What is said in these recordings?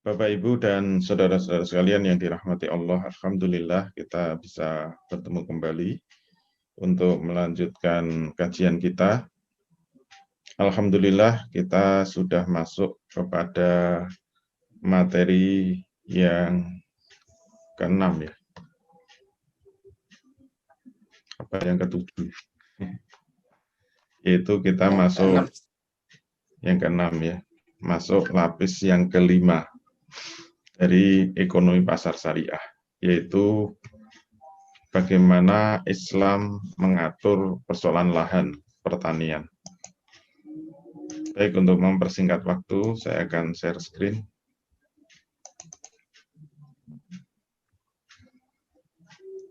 Bapak, Ibu, dan saudara-saudara sekalian yang dirahmati Allah, Alhamdulillah kita bisa bertemu kembali untuk melanjutkan kajian kita. Alhamdulillah kita sudah masuk kepada materi yang ke-6 ya. Apa yang ke-7? Yaitu kita masuk yang ke-6 ya. Masuk lapis yang ke-5 dari ekonomi pasar syariah, yaitu bagaimana Islam mengatur persoalan lahan pertanian. Baik, untuk mempersingkat waktu, saya akan share screen.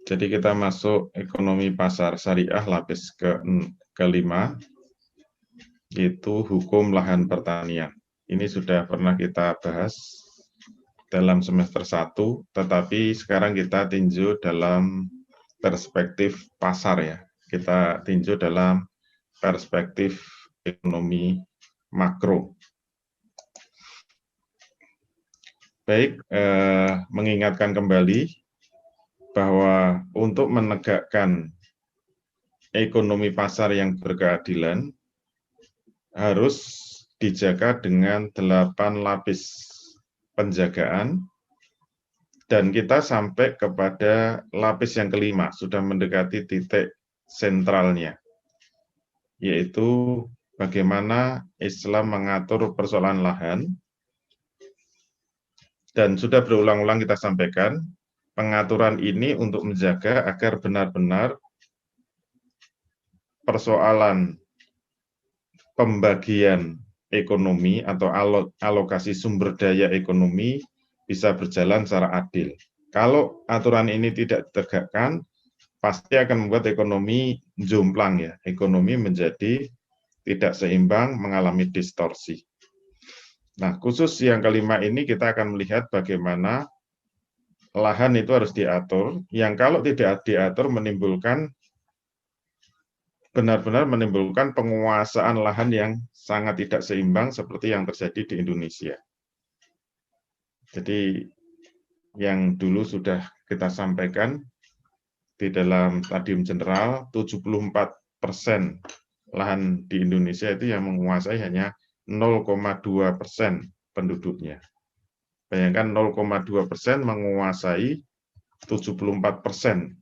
Jadi kita masuk ekonomi pasar syariah lapis ke-5, yaitu hukum lahan pertanian. Ini sudah pernah kita bahas dalam semester 1, tetapi sekarang kita tinjau dalam perspektif pasar ya. Kita tinjau dalam perspektif ekonomi makro. Baik, mengingatkan kembali bahwa untuk menegakkan ekonomi pasar yang berkeadilan harus dijaga dengan 8 lapis penjagaan, dan kita sampai kepada lapis yang ke-5, sudah mendekati titik sentralnya, yaitu bagaimana Islam mengatur persoalan lahan. Dan sudah berulang-ulang kita sampaikan, pengaturan ini untuk menjaga agar benar-benar persoalan pembagian ekonomi atau alokasi sumber daya ekonomi bisa berjalan secara adil. Kalau aturan ini tidak ditegakkan, pasti akan membuat ekonomi jomplang ya, ekonomi menjadi tidak seimbang, mengalami distorsi. Nah, khusus yang ke-5 ini kita akan melihat bagaimana lahan itu harus diatur, yang kalau tidak diatur menimbulkan benar-benar menimbulkan penguasaan lahan yang sangat tidak seimbang seperti yang terjadi di Indonesia. Jadi yang dulu sudah kita sampaikan di dalam stadium general, 74% lahan di Indonesia itu yang menguasai hanya 0,2% penduduknya. Bayangkan 0,2% menguasai 74%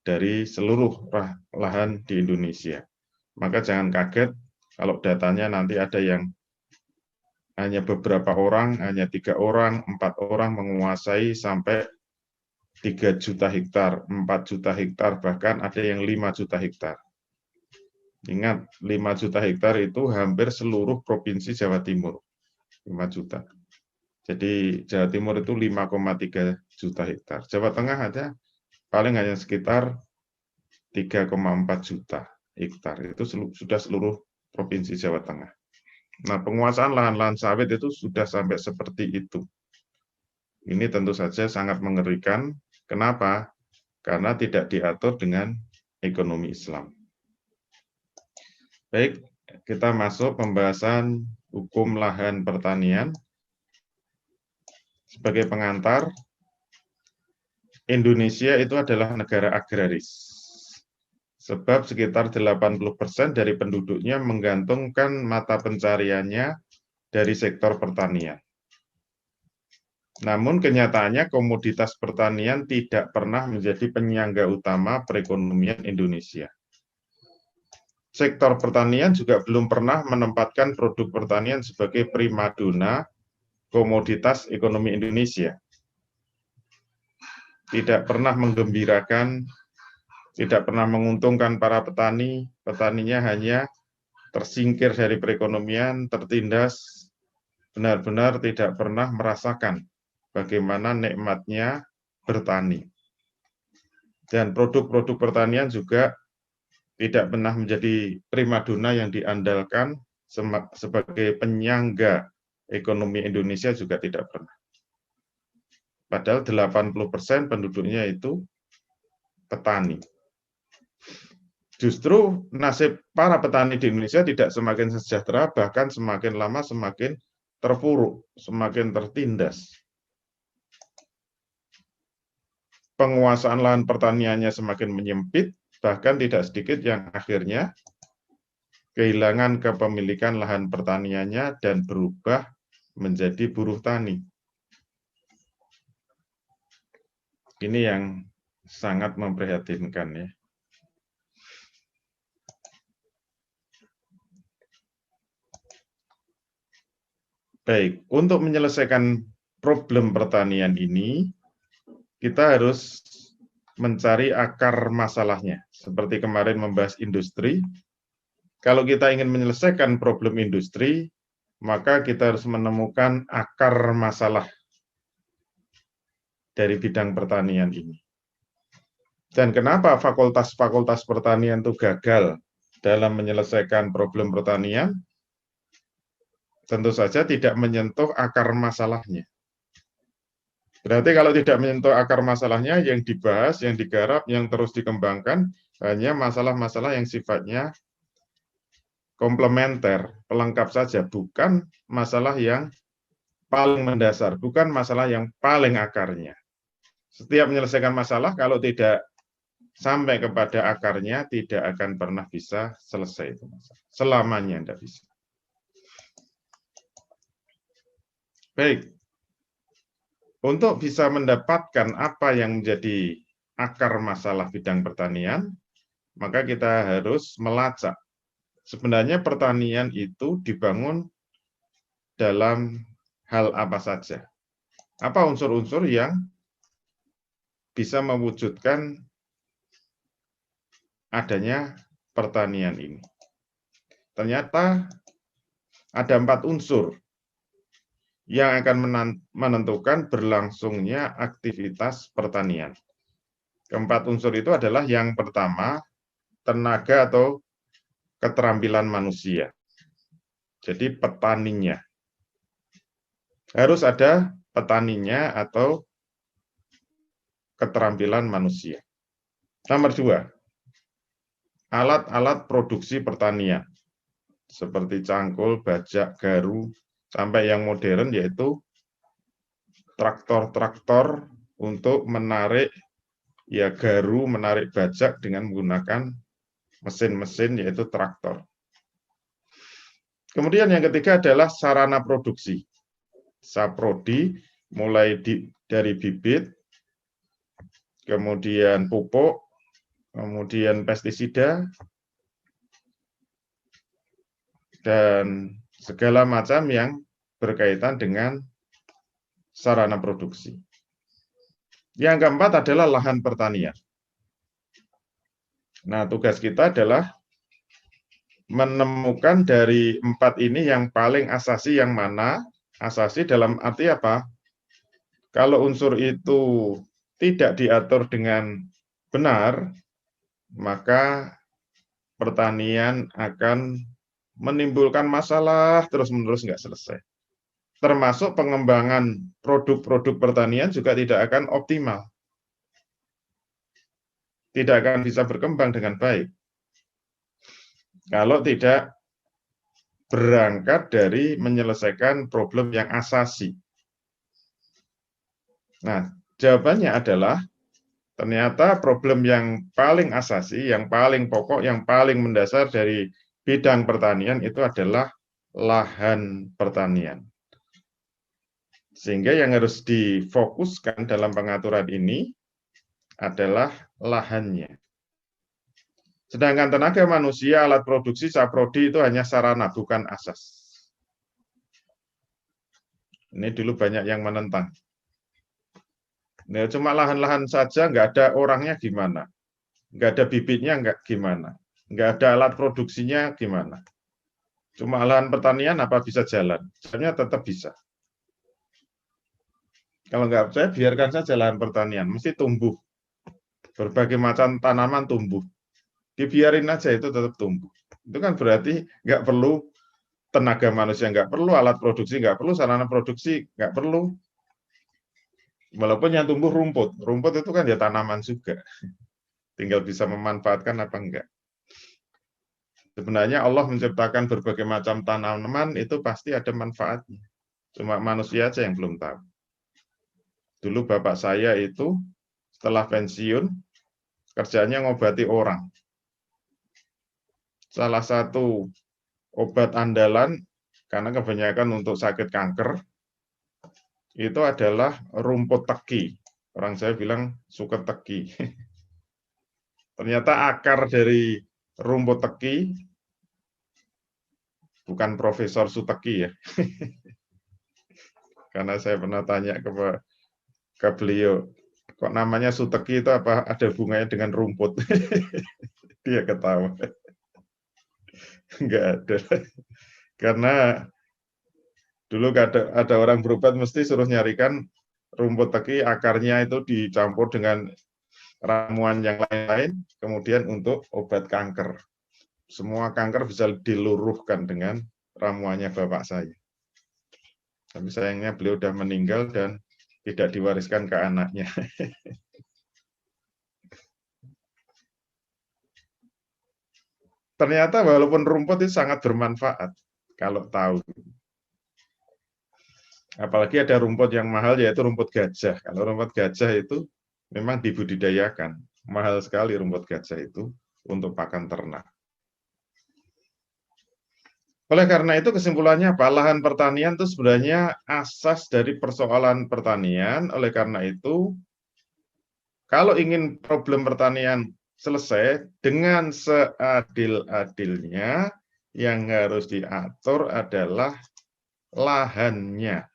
dari seluruh lahan di Indonesia. Maka jangan kaget kalau datanya nanti ada yang hanya beberapa orang, hanya 3 orang, 4 orang menguasai sampai 3 juta hektar, 4 juta hektar, bahkan ada yang 5 juta hektar. Ingat, 5 juta hektar itu hampir seluruh provinsi Jawa Timur, 5 juta. Jadi Jawa Timur itu 5,3 juta hektar. Jawa Tengah ada paling hanya sekitar 3,4 juta hektar. Itu sudah seluruh provinsi Jawa Tengah. Nah, penguasaan lahan-lahan sawit itu sudah sampai seperti itu. Ini tentu saja sangat mengerikan. Kenapa? Karena tidak diatur dengan ekonomi Islam. Baik, kita masuk pembahasan hukum lahan pertanian. Sebagai pengantar, Indonesia itu adalah negara agraris. Sebab sekitar 80% dari penduduknya menggantungkan mata pencariannya dari sektor pertanian. Namun kenyataannya komoditas pertanian tidak pernah menjadi penyangga utama perekonomian Indonesia. Sektor pertanian juga belum pernah menempatkan produk pertanian sebagai primadona komoditas ekonomi Indonesia. Tidak pernah menggembirakan, tidak pernah menguntungkan para petani, petaninya hanya tersingkir dari perekonomian, tertindas, benar-benar tidak pernah merasakan bagaimana nikmatnya bertani. Dan produk-produk pertanian juga tidak pernah menjadi primadona yang diandalkan sebagai penyangga ekonomi Indonesia, juga tidak pernah. Padahal 80% penduduknya itu petani. Justru nasib para petani di Indonesia tidak semakin sejahtera, bahkan semakin lama semakin terpuruk, semakin tertindas. Penguasaan lahan pertaniannya semakin menyempit, bahkan tidak sedikit yang akhirnya kehilangan kepemilikan lahan pertaniannya dan berubah menjadi buruh tani. Ini yang sangat memprihatinkan ya. Baik, untuk menyelesaikan problem pertanian ini, kita harus mencari akar masalahnya. Seperti kemarin membahas industri, kalau kita ingin menyelesaikan problem industri, maka kita harus menemukan akar masalah dari bidang pertanian ini. Dan kenapa fakultas-fakultas pertanian itu gagal dalam menyelesaikan problem pertanian? Tentu saja tidak menyentuh akar masalahnya. Berarti kalau tidak menyentuh akar masalahnya, yang dibahas, yang digarap, yang terus dikembangkan, hanya masalah-masalah yang sifatnya komplementer, pelengkap saja, bukan masalah yang paling mendasar, bukan masalah yang paling akarnya. Setiap menyelesaikan masalah, kalau tidak sampai kepada akarnya, tidak akan pernah bisa selesai itu masalah. Selamanya tidak bisa. Baik. Untuk bisa mendapatkan apa yang menjadi akar masalah bidang pertanian, maka kita harus melacak. Sebenarnya pertanian itu dibangun dalam hal apa saja. Apa unsur-unsur yang bisa mewujudkan adanya pertanian ini? Ternyata ada 4 unsur yang akan menentukan berlangsungnya aktivitas pertanian. Keempat unsur itu adalah yang pertama, tenaga atau keterampilan manusia. Jadi petaninya. Harus ada petaninya atau keterampilan manusia. Nomor 2, alat-alat produksi pertanian. Seperti cangkul, bajak, garu, sampai yang modern yaitu traktor-traktor untuk menarik ya garu, menarik bajak dengan menggunakan mesin-mesin yaitu traktor. Kemudian yang ketiga adalah sarana produksi. Saprodi mulai dari bibit, kemudian pupuk, kemudian pestisida, dan segala macam yang berkaitan dengan sarana produksi. Yang keempat adalah lahan pertanian. Nah, tugas kita adalah menemukan dari 4 ini yang paling asasi yang mana. Asasi dalam arti apa? Kalau unsur itu tidak diatur dengan benar, maka pertanian akan menimbulkan masalah terus-menerus nggak selesai. Termasuk pengembangan produk-produk pertanian juga tidak akan optimal. Tidak akan bisa berkembang dengan baik. Kalau tidak berangkat dari menyelesaikan problem yang asasi. Nah, jawabannya adalah ternyata problem yang paling asasi, yang paling pokok, yang paling mendasar dari bidang pertanian itu adalah lahan pertanian. Sehingga yang harus difokuskan dalam pengaturan ini adalah lahannya. Sedangkan tenaga manusia, alat produksi, saprodi itu hanya sarana, bukan asas. Ini dulu banyak yang menentang. Nah, cuma lahan-lahan saja, nggak ada orangnya gimana? Nggak ada bibitnya, nggak gimana? Nggak ada alat produksinya gimana? Cuma lahan pertanian apa bisa jalan? Sebenarnya tetap bisa. Kalau nggak percaya, biarkan saja lahan pertanian, mesti tumbuh. Berbagai macam tanaman tumbuh. Dibiarin aja itu tetap tumbuh. Itu kan berarti nggak perlu tenaga manusia, nggak perlu alat produksi, nggak perlu sarana produksi, nggak perlu. Walaupun yang tumbuh rumput. Rumput itu kan ya tanaman juga. Tinggal bisa memanfaatkan apa enggak. Sebenarnya Allah menciptakan berbagai macam tanaman itu pasti ada manfaatnya. Cuma manusia aja yang belum tahu. Dulu bapak saya itu setelah pensiun, kerjanya ngobati orang. Salah satu obat andalan, karena kebanyakan untuk sakit kanker, itu adalah rumput teki. Orang saya bilang suket teki. Ternyata akar dari rumput teki, bukan Profesor Suteki ya, karena saya pernah tanya ke beliau, kok namanya Suteki itu apa ada hubungannya dengan rumput? Dia ketawa. Enggak ada. Karena dulu ada orang berobat mesti suruh nyarikan rumput teki, akarnya itu dicampur dengan ramuan yang lain-lain, kemudian untuk obat kanker. Semua kanker bisa diluruhkan dengan ramuannya bapak saya. Tapi sayangnya beliau sudah meninggal dan tidak diwariskan ke anaknya. Ternyata walaupun rumput itu sangat bermanfaat kalau tahu. Apalagi ada rumput yang mahal, yaitu rumput gajah. Kalau rumput gajah itu memang dibudidayakan. Mahal sekali rumput gajah itu untuk pakan ternak. Oleh karena itu kesimpulannya apa? Lahan pertanian itu sebenarnya asas dari persoalan pertanian. Oleh karena itu, kalau ingin problem pertanian selesai, dengan seadil-adilnya, yang harus diatur adalah lahannya.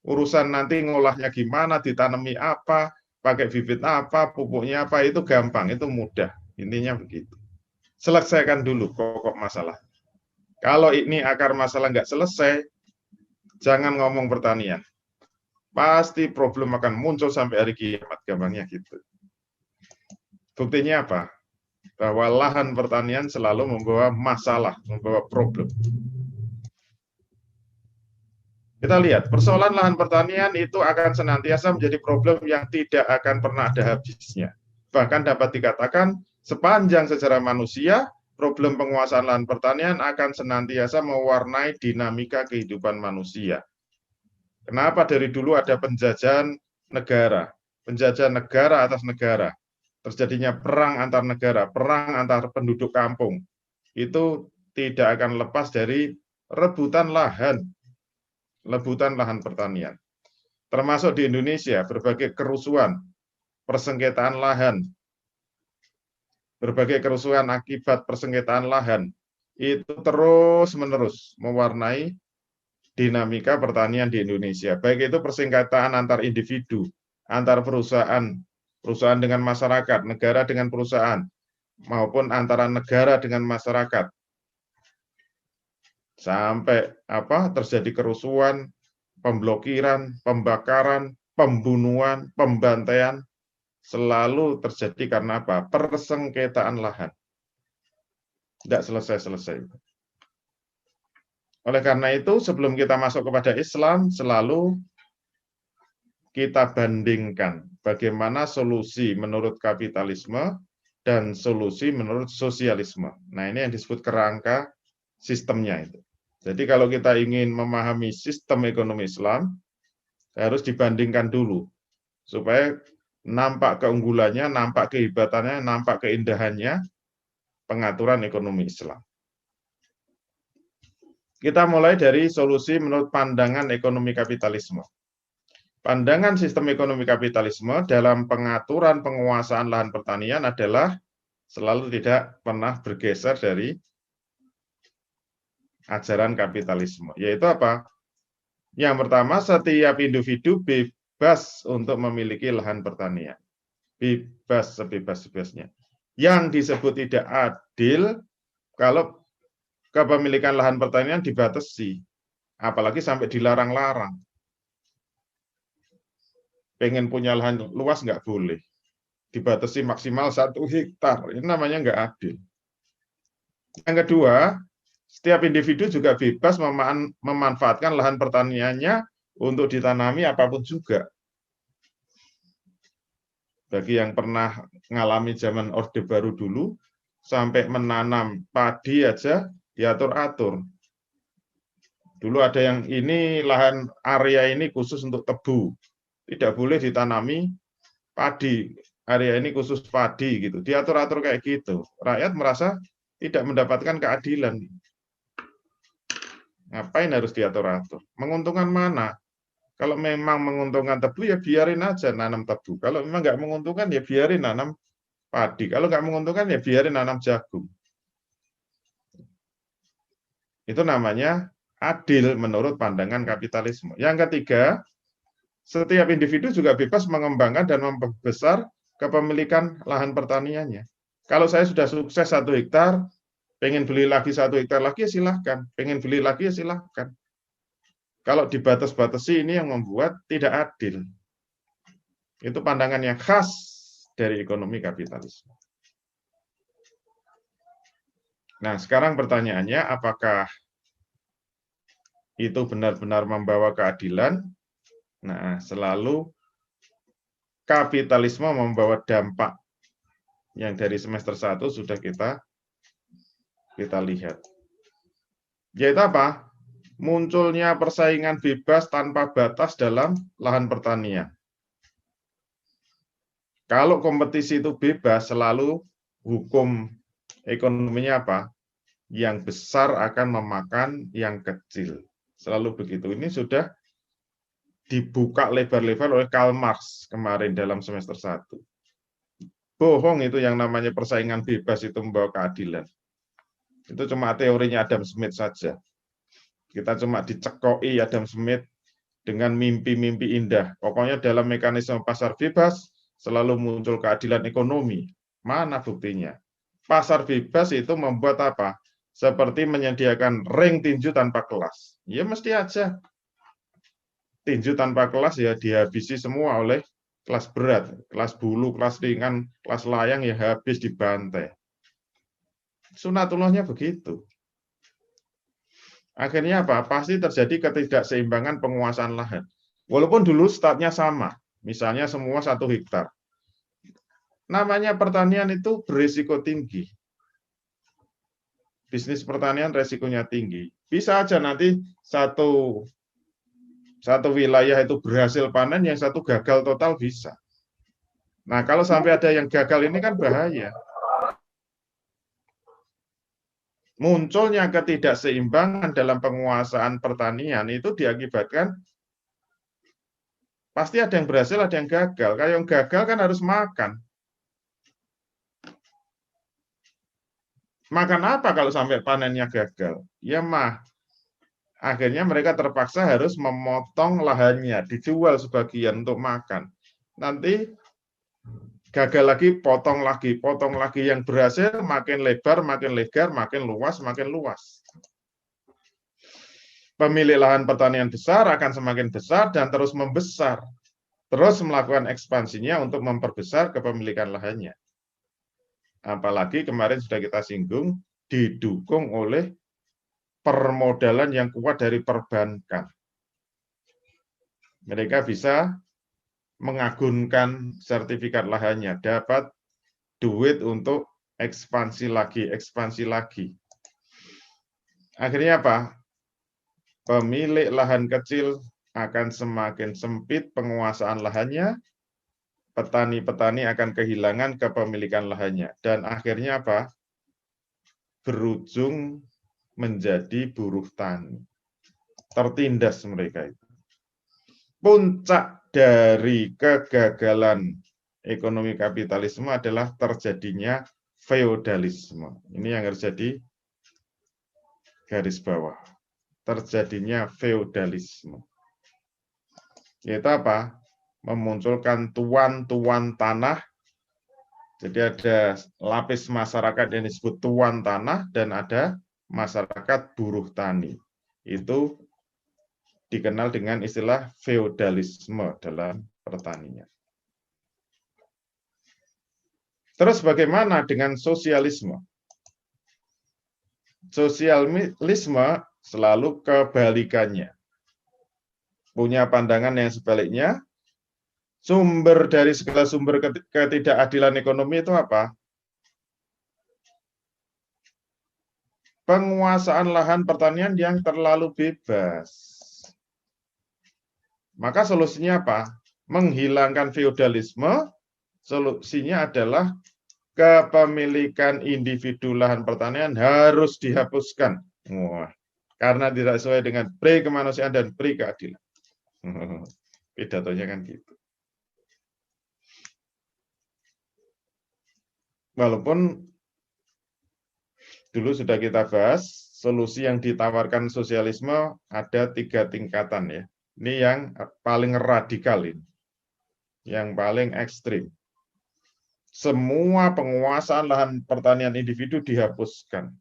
Urusan nanti ngolahnya gimana, ditanami apa, pakai bibit apa, pupuknya apa, itu gampang, itu mudah. Intinya begitu. Selesaikan dulu pokok masalah. Kalau ini akar masalah nggak selesai, jangan ngomong pertanian. Pasti problem akan muncul sampai hari kiamat, gampangnya gitu. Buktinya apa? Bahwa lahan pertanian selalu membawa masalah, membawa problem. Kita lihat, persoalan lahan pertanian itu akan senantiasa menjadi problem yang tidak akan pernah ada habisnya. Bahkan dapat dikatakan, sepanjang sejarah manusia, problem penguasaan lahan pertanian akan senantiasa mewarnai dinamika kehidupan manusia. Kenapa dari dulu ada penjajahan negara atas negara, terjadinya perang antar negara, perang antar penduduk kampung, itu tidak akan lepas dari rebutan lahan pertanian. Termasuk di Indonesia, berbagai kerusuhan, persengketaan lahan, berbagai kerusuhan akibat persengketaan lahan, itu terus-menerus mewarnai dinamika pertanian di Indonesia. Baik itu persengketaan antar individu, antar perusahaan, perusahaan dengan masyarakat, negara dengan perusahaan, maupun antara negara dengan masyarakat. Sampai terjadi kerusuhan, pemblokiran, pembakaran, pembunuhan, pembantaian, selalu terjadi karena apa? Persengketaan lahan. Tidak selesai-selesai. Oleh karena itu, sebelum kita masuk kepada Islam, selalu kita bandingkan bagaimana solusi menurut kapitalisme dan solusi menurut sosialisme. Nah, ini yang disebut kerangka sistemnya itu. Jadi kalau kita ingin memahami sistem ekonomi Islam, harus dibandingkan dulu, supaya nampak keunggulannya, nampak kehebatannya, nampak keindahannya pengaturan ekonomi Islam. Kita mulai dari solusi menurut pandangan ekonomi kapitalisme. Pandangan sistem ekonomi kapitalisme dalam pengaturan penguasaan lahan pertanian adalah selalu tidak pernah bergeser dari ajaran kapitalisme. Yaitu apa? Yang pertama, setiap individu bebas untuk memiliki lahan pertanian. Bebas sebebas-bebasnya. Yang disebut tidak adil kalau kepemilikan lahan pertanian dibatasi, apalagi sampai dilarang-larang. Pengen punya lahan luas nggak boleh, dibatasi maksimal 1 hektar, ini namanya nggak adil. Yang kedua, setiap individu juga bebas memanfaatkan lahan pertaniannya untuk ditanami apapun juga. Bagi yang pernah mengalami zaman Orde Baru dulu, sampai menanam padi aja diatur-atur. Dulu ada yang ini lahan area ini khusus untuk tebu, tidak boleh ditanami padi, area ini khusus padi gitu. Diatur-atur kayak gitu. Rakyat merasa tidak mendapatkan keadilan. Ngapain harus diatur-atur? Menguntungkan mana? Kalau memang menguntungkan tebu ya biarin aja nanam tebu. Kalau memang nggak menguntungkan ya biarin nanam padi. Kalau nggak menguntungkan ya biarin nanam jagung. Itu namanya adil menurut pandangan kapitalisme. Yang ketiga, setiap individu juga bebas mengembangkan dan memperbesar kepemilikan lahan pertaniannya. Kalau saya sudah sukses 1 hektar, pengen beli lagi 1 hektar lagi ya silahkan, pengen beli lagi ya silahkan. Kalau dibatas-batasi ini yang membuat tidak adil. Itu pandangan yang khas dari ekonomi kapitalisme. Nah, sekarang pertanyaannya, apakah itu benar-benar membawa keadilan? Nah, selalu kapitalisme membawa dampak yang dari semester 1 sudah kita lihat. Yaitu apa? Munculnya persaingan bebas tanpa batas dalam lahan pertanian. Kalau kompetisi itu bebas, selalu hukum ekonominya apa? Yang besar akan memakan yang kecil. Selalu begitu. Ini sudah dibuka lebar-lebar oleh Karl Marx kemarin dalam semester 1. Bohong itu yang namanya persaingan bebas itu membawa keadilan. Itu cuma teorinya Adam Smith saja. Kita cuma dicekoi Adam Smith dengan mimpi-mimpi indah. Pokoknya dalam mekanisme pasar bebas selalu muncul keadilan ekonomi. Mana buktinya? Pasar bebas itu membuat apa? Seperti menyediakan ring tinju tanpa kelas. Ya mesti aja. Tinju tanpa kelas ya dihabisi semua oleh kelas berat, kelas bulu, kelas ringan, kelas layang ya habis dibantai. Sunatullahnya begitu. Akhirnya apa? Pasti terjadi ketidakseimbangan penguasaan lahan. Walaupun dulu startnya sama, misalnya semua 1 hektar. Namanya pertanian itu berisiko tinggi. Bisnis pertanian resikonya tinggi. Bisa aja nanti satu wilayah itu berhasil panen, yang satu gagal total bisa. Nah, kalau sampai ada yang gagal ini kan bahaya. Munculnya ketidakseimbangan dalam penguasaan pertanian itu diakibatkan pasti ada yang berhasil, ada yang gagal. Kalau yang gagal kan harus makan. Makan apa kalau sampai panennya gagal? Ya mah. Akhirnya mereka terpaksa harus memotong lahannya, dijual sebagian untuk makan. Nanti gagal lagi, potong lagi, potong lagi. Yang berhasil makin lebar, makin lebar, makin luas, makin luas. Pemilik lahan pertanian besar akan semakin besar dan terus membesar. Terus melakukan ekspansinya untuk memperbesar kepemilikan lahannya. Apalagi kemarin sudah kita singgung, didukung oleh permodalan yang kuat dari perbankan. Mereka bisa mengagunkan sertifikat lahannya, dapat duit untuk ekspansi lagi, ekspansi lagi. Akhirnya apa? Pemilik lahan kecil akan semakin sempit penguasaan lahannya, petani-petani akan kehilangan kepemilikan lahannya. Dan akhirnya apa? Berujung menjadi buruh tani. Tertindas mereka itu. Puncak dari kegagalan ekonomi kapitalisme adalah terjadinya feodalisme. Ini yang harus jadi garis bawah. Terjadinya feodalisme. Yaitu apa? Memunculkan tuan-tuan tanah. Jadi ada lapis masyarakat yang disebut tuan tanah dan ada masyarakat buruh tani. Itu dikenal dengan istilah feodalisme dalam pertanian. Terus bagaimana dengan sosialisme? Sosialisme selalu kebalikannya. Punya pandangan yang sebaliknya. Sumber dari segala sumber ketidakadilan ekonomi itu apa? penguasaan lahan pertanian yang terlalu bebas. Maka solusinya apa? Menghilangkan feodalisme, solusinya adalah kepemilikan individu lahan pertanian harus dihapuskan. Wah, karena tidak sesuai dengan pri kemanusiaan dan pri keadilan. Pidatonya kan gitu. Walaupun dulu sudah kita bahas, solusi yang ditawarkan sosialisme ada 3 tingkatan ya. Ini yang paling radikal ini. Yang paling ekstrim. Semua penguasaan lahan pertanian individu dihapuskan.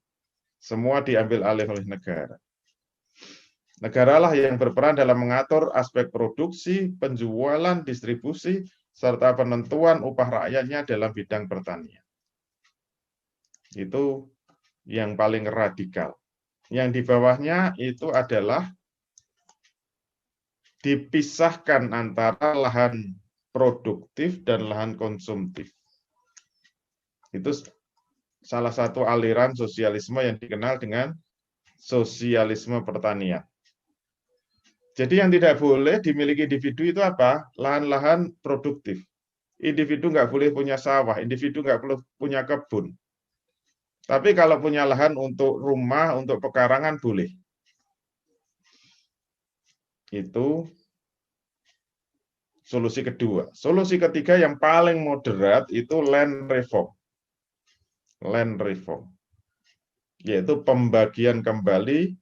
Semua diambil alih oleh negara. Negaralah yang berperan dalam mengatur aspek produksi, penjualan, distribusi, serta penentuan upah rakyatnya dalam bidang pertanian. Itu yang paling radikal. Yang di bawahnya itu adalah dipisahkan antara lahan produktif dan lahan konsumtif. Itu salah satu aliran sosialisme yang dikenal dengan sosialisme pertanian. Jadi yang tidak boleh dimiliki individu itu apa? Lahan-lahan produktif. Individu nggak boleh punya sawah, individu nggak boleh punya kebun. Tapi kalau punya lahan untuk rumah, untuk pekarangan boleh. Itu solusi kedua. Solusi ketiga yang paling moderat itu land reform. Land reform. Yaitu pembagian kembali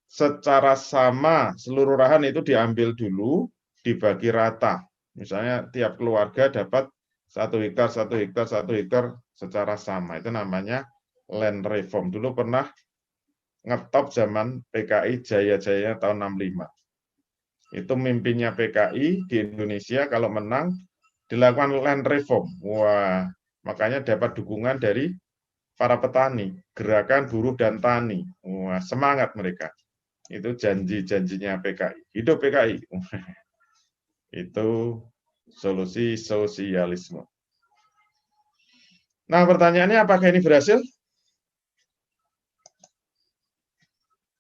secara sama, seluruh lahan itu diambil dulu, dibagi rata. Misalnya tiap keluarga dapat 1 hektar, 1 hektar, 1 hektar secara sama. Itu namanya land reform. Dulu pernah ngetop zaman PKI jaya-jaya tahun 65. Itu mimpinya PKI di Indonesia kalau menang dilakukan land reform. Wah, makanya dapat dukungan dari para petani, gerakan buruh dan tani. Wah, semangat mereka. Itu janji-janjinya PKI. Hidup PKI. Itu solusi sosialisme. Nah, pertanyaannya apakah ini berhasil?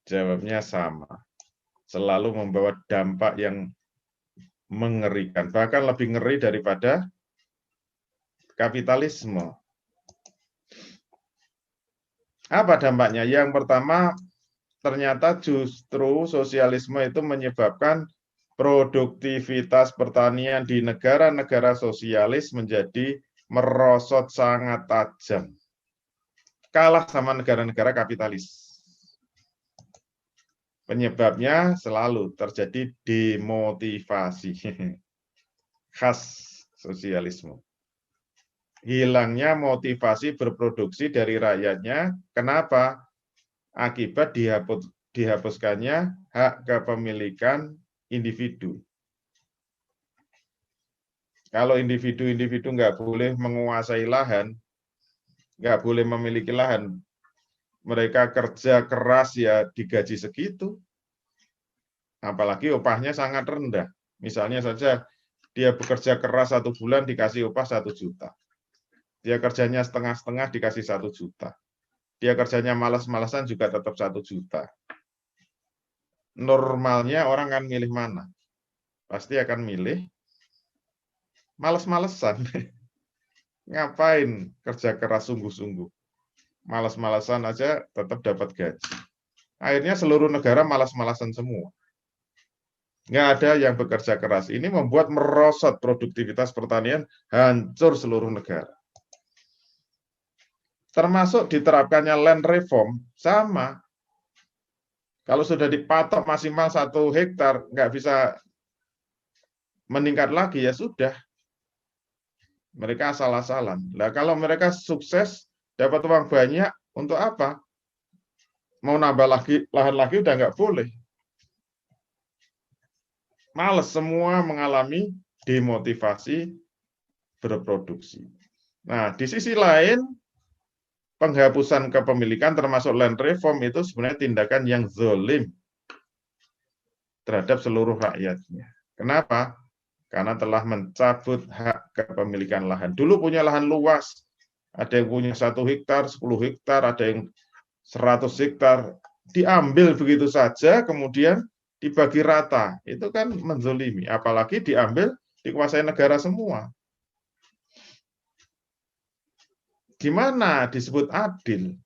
Jawabnya sama. Selalu membawa dampak yang mengerikan, bahkan lebih ngeri daripada kapitalisme. Apa dampaknya? Yang pertama, ternyata justru sosialisme itu menyebabkan produktivitas pertanian di negara-negara sosialis menjadi merosot sangat tajam. Kalah sama negara-negara kapitalis. Penyebabnya selalu terjadi demotivasi. Khas sosialisme. Hilangnya motivasi berproduksi dari rakyatnya. Kenapa? Akibat dihapuskannya hak kepemilikan individu. Kalau individu-individu nggak boleh menguasai lahan, nggak boleh memiliki lahan, mereka kerja keras ya digaji segitu. Apalagi upahnya sangat rendah. Misalnya saja dia bekerja keras 1 bulan dikasih upah 1 juta. Dia kerjanya setengah-setengah dikasih 1 juta. Dia kerjanya malas-malasan juga tetap 1 juta. Normalnya orang akan milih mana? Pasti akan milih malas-malesan. Ngapain kerja keras sungguh-sungguh? Malas-malasan aja tetap dapat gaji. Akhirnya seluruh negara malas-malasan semua. Nggak ada yang bekerja keras. Ini membuat merosot produktivitas pertanian, hancur seluruh negara. Termasuk diterapkannya land reform, sama. Kalau sudah dipatok maksimal 1 hektar, nggak bisa meningkat lagi, ya sudah. Mereka asal-asalan. Nah, kalau mereka sukses, dapat uang banyak, untuk apa? Mau nambah lagi lahan lagi udah nggak boleh. Males, semua mengalami demotivasi berproduksi. Nah, di sisi lain, penghapusan kepemilikan termasuk land reform itu sebenarnya tindakan yang zalim terhadap seluruh rakyatnya. Kenapa? Karena telah mencabut hak kepemilikan lahan. Dulu punya lahan luas, ada yang punya 1 hektar, 10 hektar, ada yang 100 hektar diambil begitu saja, kemudian dibagi rata. Itu kan menzolimi, apalagi diambil dikuasai negara semua. Gimana disebut adil?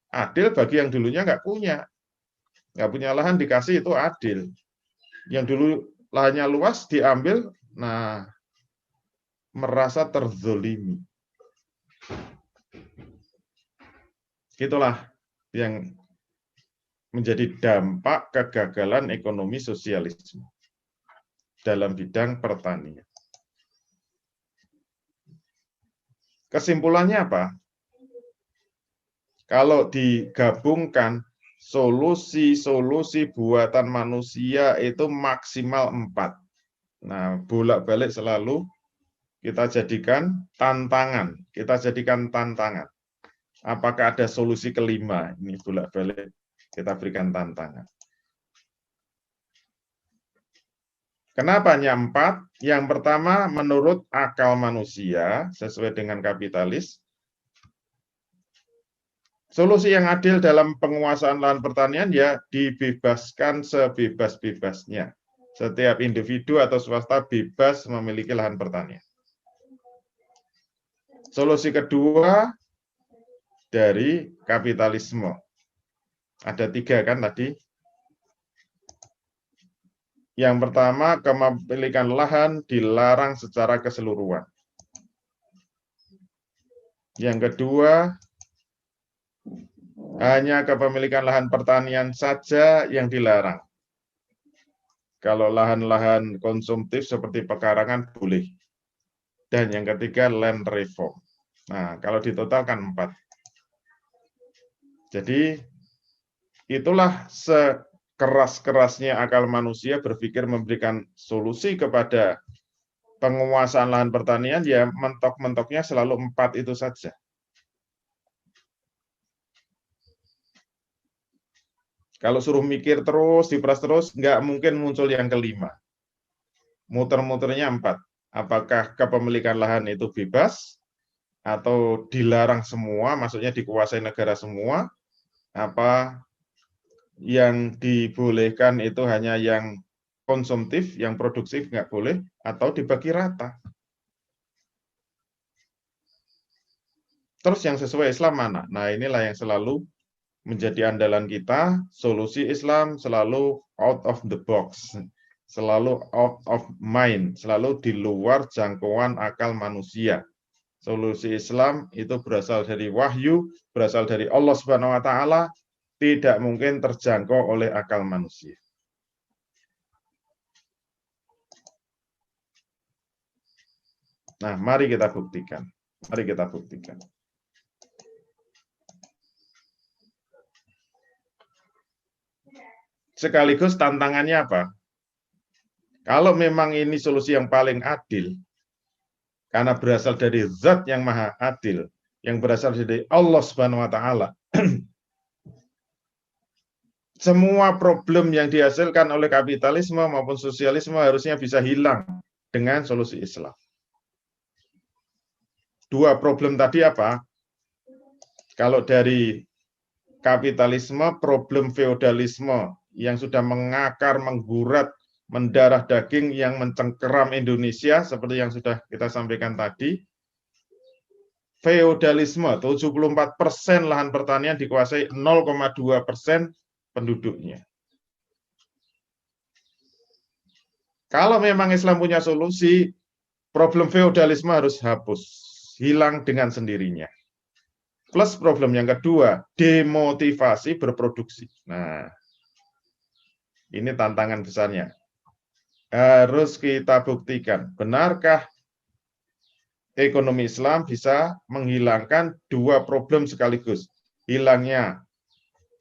Adil bagi yang dulunya nggak punya lahan dikasih, itu adil. Yang dulu lahannya luas diambil, nah merasa terzolimi. Itulah yang menjadi dampak kegagalan ekonomi sosialisme dalam bidang pertanian. Kesimpulannya apa? Kalau digabungkan solusi-solusi buatan manusia itu maksimal 4. Nah, bolak-balik selalu kita jadikan tantangan. Apakah ada solusi kelima? Ini bolak-balik kita berikan tantangan. Kenapa hanya 4? Yang pertama, menurut akal manusia, sesuai dengan kapitalis, solusi yang adil dalam penguasaan lahan pertanian ya dibebaskan sebebas-bebasnya. Setiap individu atau swasta bebas memiliki lahan pertanian. Solusi kedua dari kapitalisme. Ada 3 kan tadi. Yang pertama, kepemilikan lahan dilarang secara keseluruhan. Yang kedua, hanya kepemilikan lahan pertanian saja yang dilarang. Kalau lahan-lahan konsumtif seperti pekarangan boleh. Dan yang ketiga, land reform. Nah, kalau ditotalkan 4. Jadi, itulah sekeras-kerasnya akal manusia berpikir memberikan solusi kepada penguasaan lahan pertanian, ya mentok-mentoknya selalu 4 itu saja. Kalau suruh mikir terus, diperas terus, nggak mungkin muncul yang kelima. Muter-muternya 4. Apakah kepemilikan lahan itu bebas, atau dilarang semua, maksudnya dikuasai negara semua, apa yang dibolehkan itu hanya yang konsumtif, yang produktif nggak boleh, atau dibagi rata. Terus yang sesuai Islam mana? Nah, inilah yang selalu menjadi andalan kita. Solusi Islam selalu out of the box, selalu out of mind, selalu di luar jangkauan akal manusia. Solusi Islam itu berasal dari wahyu, berasal dari Allah Subhanahu wa taala, tidak mungkin terjangkau oleh akal manusia. Nah, mari kita buktikan. Mari kita buktikan. Sekaligus tantangannya apa? Kalau memang ini solusi yang paling adil, karena berasal dari zat yang maha adil, yang berasal dari Allah Subhanahu wa taala, semua problem yang dihasilkan oleh kapitalisme maupun sosialisme harusnya bisa hilang dengan solusi Islam. 2 problem tadi apa? Kalau dari kapitalisme, problem feodalisme yang sudah mengakar, menggurat, mendarah daging yang mencengkeram Indonesia, seperti yang sudah kita sampaikan tadi. Feodalisme, 74% lahan pertanian dikuasai 0,2% penduduknya. Kalau memang Islam punya solusi, problem feodalisme harus hapus, hilang dengan sendirinya. Plus problem yang kedua, demotivasi berproduksi. Nah, ini tantangan besarnya. Harus kita buktikan, benarkah ekonomi Islam bisa menghilangkan 2 problem sekaligus, hilangnya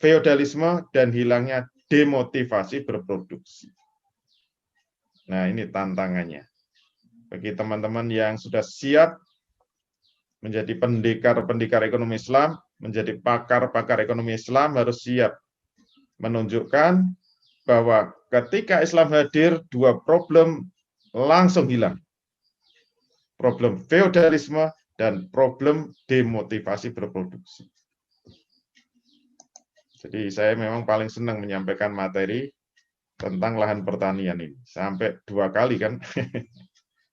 feodalisme dan hilangnya demotivasi berproduksi. Nah, ini tantangannya. Bagi teman-teman yang sudah siap menjadi pendekar-pendekar ekonomi Islam, menjadi pakar-pakar ekonomi Islam, harus siap menunjukkan bahwa ketika Islam hadir, 2 problem langsung hilang. Problem feodalisme dan problem demotivasi berproduksi. Jadi saya memang paling senang menyampaikan materi tentang lahan pertanian ini. Sampai 2 kali kan,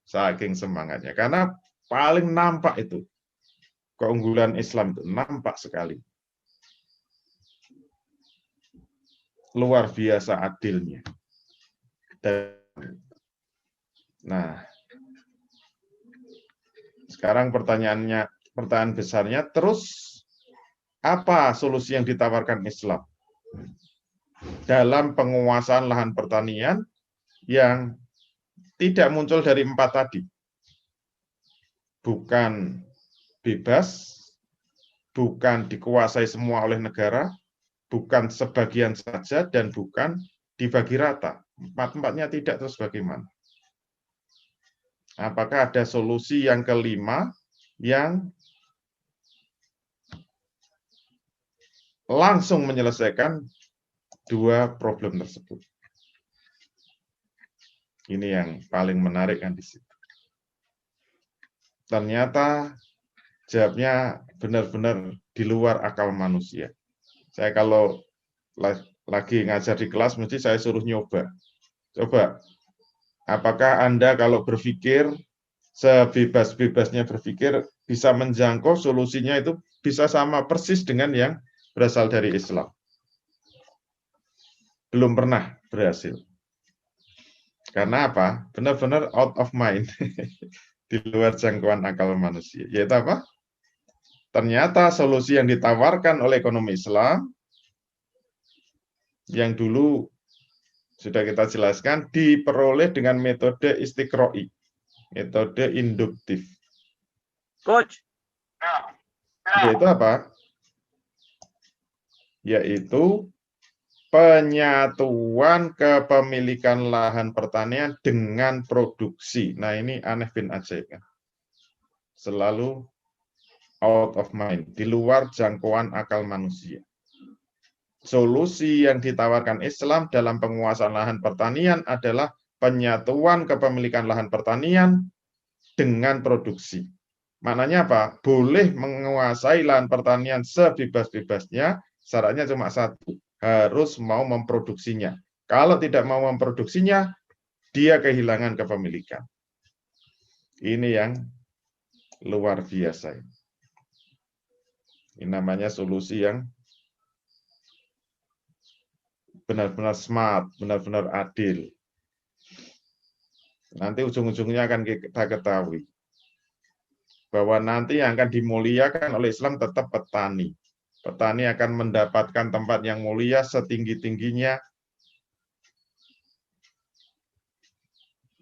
saking semangatnya. Karena paling nampak itu, keunggulan Islam itu, nampak sekali. Luar biasa adilnya. Nah, sekarang pertanyaan besarnya, terus apa solusi yang ditawarkan Islam dalam penguasaan lahan pertanian yang tidak muncul dari 4 tadi? Bukan bebas, bukan dikuasai semua oleh negara, bukan sebagian saja, dan bukan dibagi rata. Empat-empatnya tidak, terus bagaimana? Apakah ada solusi yang kelima yang langsung menyelesaikan 2 problem tersebut? Ini yang paling menarik kan di situ. Ternyata jawabnya benar-benar di luar akal manusia. Saya kalau lagi ngajar di kelas, mesti saya suruh nyoba. Coba, apakah Anda kalau berpikir, sebebas-bebasnya berpikir, bisa menjangkau solusinya itu bisa sama persis dengan yang berasal dari Islam? Belum pernah berhasil. Karena apa? Benar-benar out of mind. Di luar jangkauan akal manusia. Yaitu apa? Ternyata solusi yang ditawarkan oleh ekonomi Islam, yang dulu sudah kita jelaskan, diperoleh dengan metode istiqro'i, metode induktif. Coach. Yaitu apa? Yaitu penyatuan kepemilikan lahan pertanian dengan produksi. Nah, ini aneh bin ajaib kan. Selalu out of mind, di luar jangkauan akal manusia. Solusi yang ditawarkan Islam dalam penguasaan lahan pertanian adalah penyatuan kepemilikan lahan pertanian dengan produksi. Maknanya apa? Boleh menguasai lahan pertanian sebebas-bebasnya, syaratnya cuma satu, harus mau memproduksinya. Kalau tidak mau memproduksinya, dia kehilangan kepemilikan. Ini yang luar biasa. Ini namanya solusi yang benar-benar smart, benar-benar adil. Nanti ujung-ujungnya akan kita ketahui bahwa nanti yang akan dimuliakan oleh Islam tetap petani. Petani akan mendapatkan tempat yang mulia setinggi-tingginya.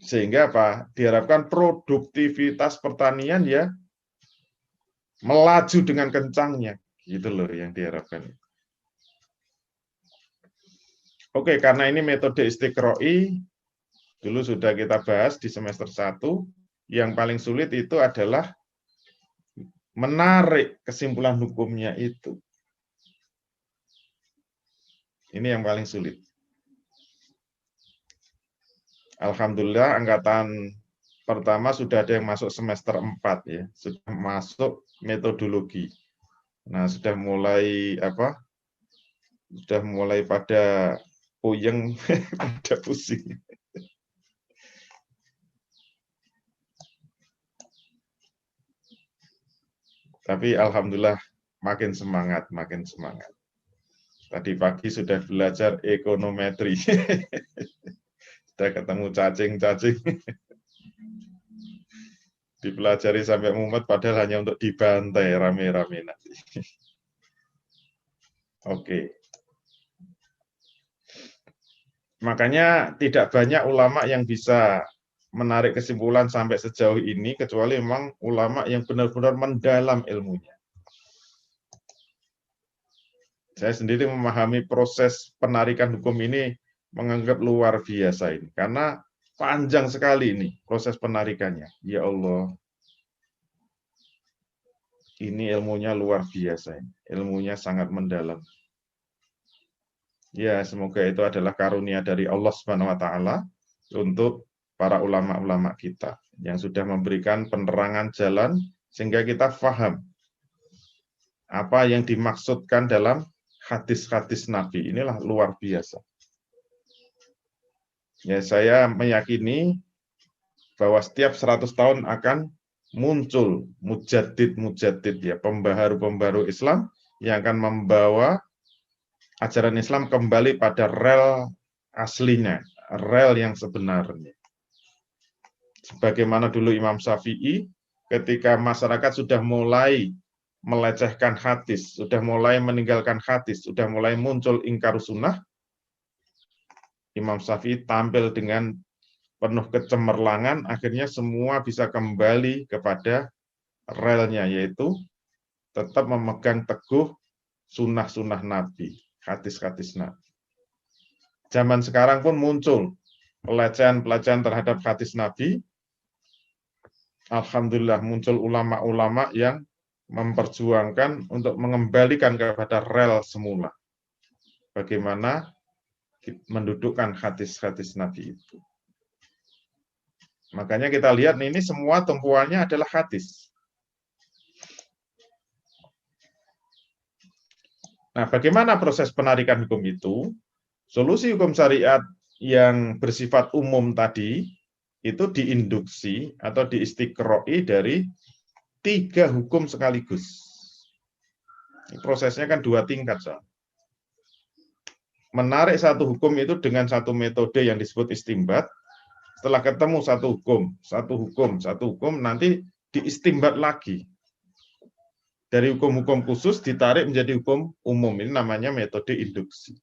Sehingga apa? Diharapkan produktivitas pertanian ya melaju dengan kencangnya. Gitu loh yang diharapkan. Oke, karena ini metode istiqro'i, dulu sudah kita bahas di semester 1, yang paling sulit itu adalah menarik kesimpulan hukumnya itu. Ini yang paling sulit. Alhamdulillah angkatan pertama sudah ada yang masuk semester 4 ya, sudah masuk metodologi. Nah, sudah mulai apa? Sudah mulai pada puyeng, pada pusing. Tapi alhamdulillah makin semangat, makin semangat. Tadi pagi sudah belajar ekonometri. Sudah ketemu cacing-cacing. Dipelajari sampai mumet padahal hanya untuk dibantai rame-rame nanti. Oke. Makanya tidak banyak ulama yang bisa menarik kesimpulan sampai sejauh ini, kecuali memang ulama yang benar-benar mendalam ilmunya. Saya sendiri memahami proses penarikan hukum ini, menganggap luar biasa ini, karena panjang sekali ini proses penarikannya. Ya Allah, ini ilmunya luar biasa, ilmunya sangat mendalam. Ya, semoga itu adalah karunia dari Allah Subhanahu wa taala untuk para ulama-ulama kita yang sudah memberikan penerangan jalan sehingga kita paham apa yang dimaksudkan dalam hadis-hadis Nabi. Inilah luar biasa. Ya, saya meyakini bahwa setiap 100 tahun akan muncul mujaddid ya, pembaharu-pembaharu Islam yang akan membawa ajaran Islam kembali pada rel aslinya, rel yang sebenarnya. Sebagaimana dulu Imam Syafi'i, ketika masyarakat sudah mulai melecehkan hadis, sudah mulai meninggalkan hadis, sudah mulai muncul ingkar sunnah, Imam Syafi'i tampil dengan penuh kecemerlangan, akhirnya semua bisa kembali kepada relnya, yaitu tetap memegang teguh sunnah-sunnah Nabi, hadis-hadis Nabi. Zaman sekarang pun muncul pelecehan-pelecehan terhadap hadis Nabi. Alhamdulillah muncul ulama-ulama yang memperjuangkan untuk mengembalikan kepada rel semula. Bagaimana mendudukkan hadis-hadis Nabi itu. Makanya kita lihat ini semua tumpuannya adalah hadis. Nah, bagaimana proses penarikan hukum itu? Solusi hukum syariat yang bersifat umum tadi itu diinduksi atau diistiqroi dari 3 hukum sekaligus. Prosesnya kan 2 tingkat. Menarik satu hukum itu dengan satu metode yang disebut istimbat. Setelah ketemu satu hukum, nanti diistimbat lagi. Dari hukum-hukum khusus ditarik menjadi hukum umum. Ini namanya metode induksi.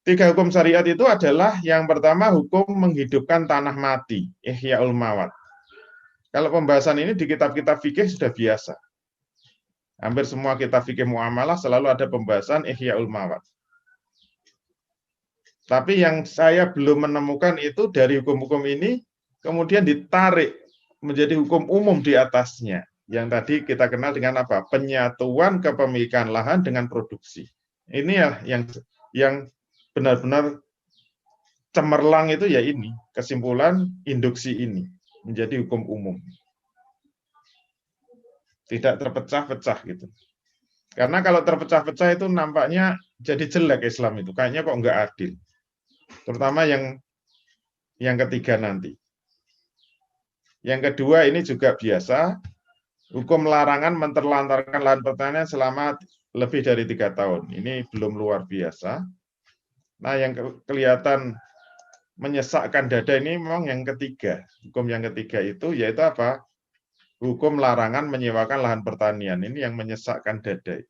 3 hukum syariat itu adalah yang pertama hukum menghidupkan tanah mati, Ihya'ul Mawat. Kalau pembahasan ini di kitab-kitab fikih sudah biasa. Hampir semua kitab fikih muamalah selalu ada pembahasan Ihya'ul Mawat. Tapi yang saya belum menemukan itu dari hukum-hukum ini kemudian ditarik menjadi hukum umum di atasnya. Yang tadi kita kenal dengan apa? Penyatuan kepemilikan lahan dengan produksi. Ini ya yang benar-benar cemerlang itu ya ini, kesimpulan induksi ini menjadi hukum umum. Tidak terpecah-pecah gitu. Karena kalau terpecah-pecah itu nampaknya jadi jelek Islam itu, kayaknya kok nggak adil. Terutama yang ketiga nanti. Yang kedua ini juga biasa, hukum larangan menterlantarkan lahan pertanian selama lebih dari 3 tahun. Ini belum luar biasa. Nah, yang kelihatan menyesakkan dada ini memang yang ketiga. Hukum yang ketiga itu yaitu apa? Hukum larangan menyewakan lahan pertanian. Ini yang menyesakkan dada.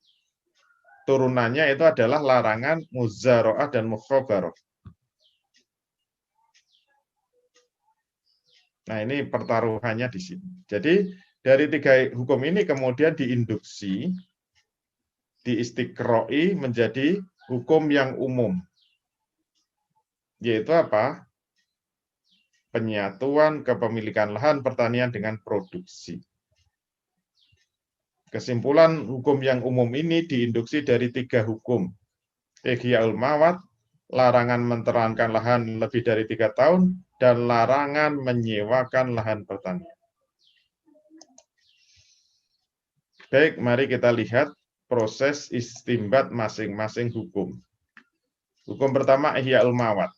Turunannya itu adalah larangan muzara'ah dan mukhabarah. Nah, ini pertaruhannya di sini. Jadi, dari 3 hukum ini kemudian diinduksi, diistiqroi menjadi hukum yang umum. Yaitu apa? Penyatuan kepemilikan lahan pertanian dengan produksi. Kesimpulan hukum yang umum ini diinduksi dari 3 hukum. Ihya'ul Mawat, larangan menterlantarkan lahan lebih dari 3 tahun, dan larangan menyewakan lahan pertanian. Baik, mari kita lihat proses istimbat masing-masing hukum. Hukum pertama, Ihya'ul Mawat.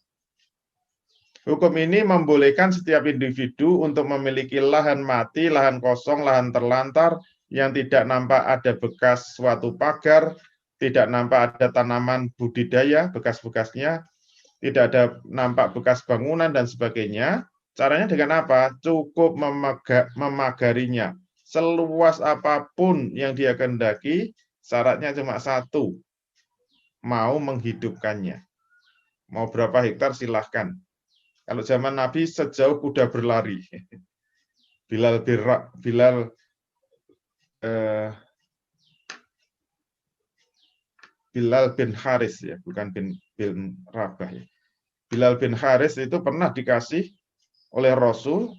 Hukum ini membolehkan setiap individu untuk memiliki lahan mati, lahan kosong, lahan terlantar, yang tidak nampak ada bekas suatu pagar, tidak nampak ada tanaman budidaya, bekas-bekasnya, tidak ada nampak bekas bangunan dan sebagainya. Caranya dengan apa? Cukup memagarinya. Seluas apapun yang dia kehendaki, syaratnya cuma 1. Mau menghidupkannya. Mau berapa hektar silahkan. Kalau zaman Nabi sejauh kuda berlari. Bilal bin Haris ya, bukan bin Rabah ya. Bilal bin Haris itu pernah dikasih oleh Rasul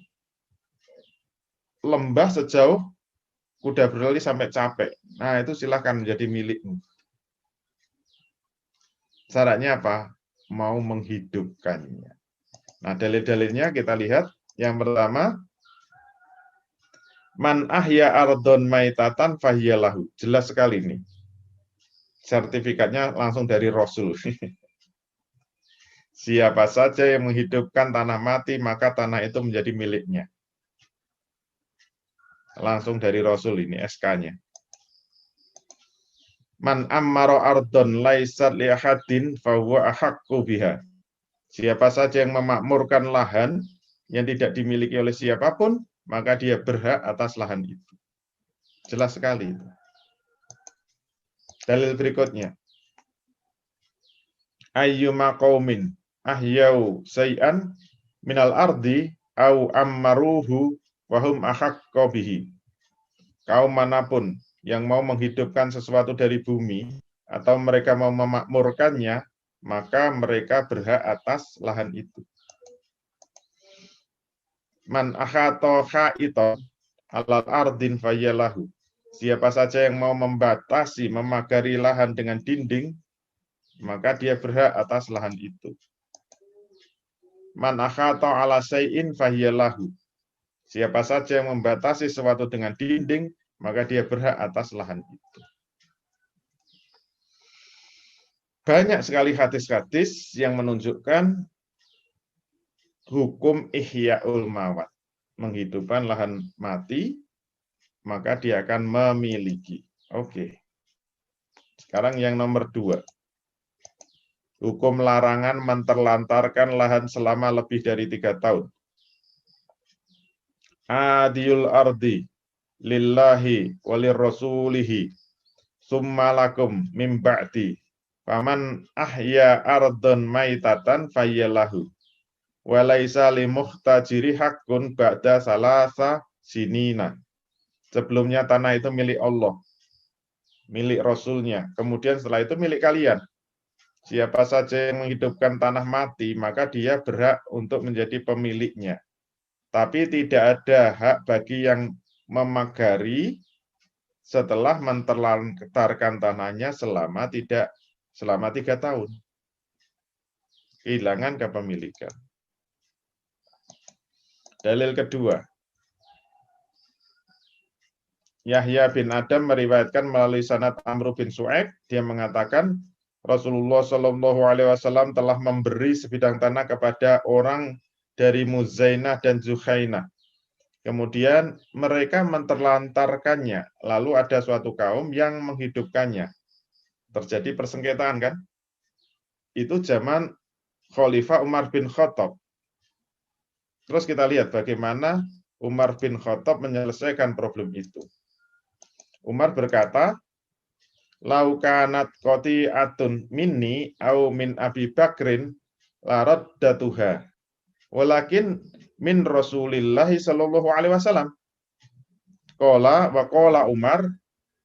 lembah sejauh kuda berlari sampai capek. Nah, itu silahkan menjadi milikmu. Syaratnya apa? Mau menghidupkannya. Nah, dalil-dalilnya kita lihat. Yang pertama, man ahya ardon maitatan fahiyalahu. Jelas sekali ini. sertifikatnya langsung dari Rasul. Siapa saja yang menghidupkan tanah mati, maka tanah itu menjadi miliknya. Langsung dari Rasul ini SK-nya. Man ammaro ardon laisat li ahadin fahuwa ahaqqu biha. Siapa saja yang memakmurkan lahan yang tidak dimiliki oleh siapapun, maka dia berhak atas lahan itu. Jelas sekali itu. Dalil berikutnya. Ayyuma qaumin ahyau say'an minal ardi au ammaruhu wa hum ahaqqu bihi. Kaum manapun yang mau menghidupkan sesuatu dari bumi atau mereka mau memakmurkannya, maka mereka berhak atas lahan itu. Man ahato khaiton alal ardin fayalahu. Siapa saja yang mau membatasi, memagari lahan dengan dinding, maka dia berhak atas lahan itu. Man ahato ala say'in fayalahu. Siapa saja yang membatasi sesuatu dengan dinding, maka dia berhak atas lahan itu. Banyak sekali hadis-hadis yang menunjukkan hukum ihya'ul mawat. Menghidupkan lahan mati, maka dia akan memiliki. Oke. Sekarang yang nomor 2. Hukum larangan menterlantarkan lahan selama lebih dari 3 tahun. Adiyul ardi lillahi walirrasulihi summa lakum min ba'di faman ahya ardon maitatan fayyalahu walaisa limuhtajiri haqqun ba'da salasa sinina. Sebelumnya tanah itu milik Allah, milik Rasulnya, kemudian setelah itu milik kalian. Siapa saja yang menghidupkan tanah mati, maka dia berhak untuk menjadi pemiliknya. Tapi tidak ada hak bagi yang memagari setelah menterlantarkan tanahnya selama 3 tahun. Kehilangan kepemilikan. Dalil kedua. Yahya bin Adam meriwayatkan melalui sanad Amr bin Su'aib, dia mengatakan Rasulullah Shallallahu Alaihi Wasallam telah memberi sebidang tanah kepada orang dari Muzainah dan Zuhainah. Kemudian mereka menterlantarkannya. Lalu ada suatu kaum yang menghidupkannya. Terjadi persengketaan kan? Itu zaman Khalifah Umar bin Khattab. Terus kita lihat bagaimana Umar bin Khattab menyelesaikan problem itu. Umar berkata, "Lau kanat qati'atun minni au min Abi Bakrin la raddatuha. Walakin min Rasulillahi sallallahu alaihi wasallam." Qala wa qala Umar,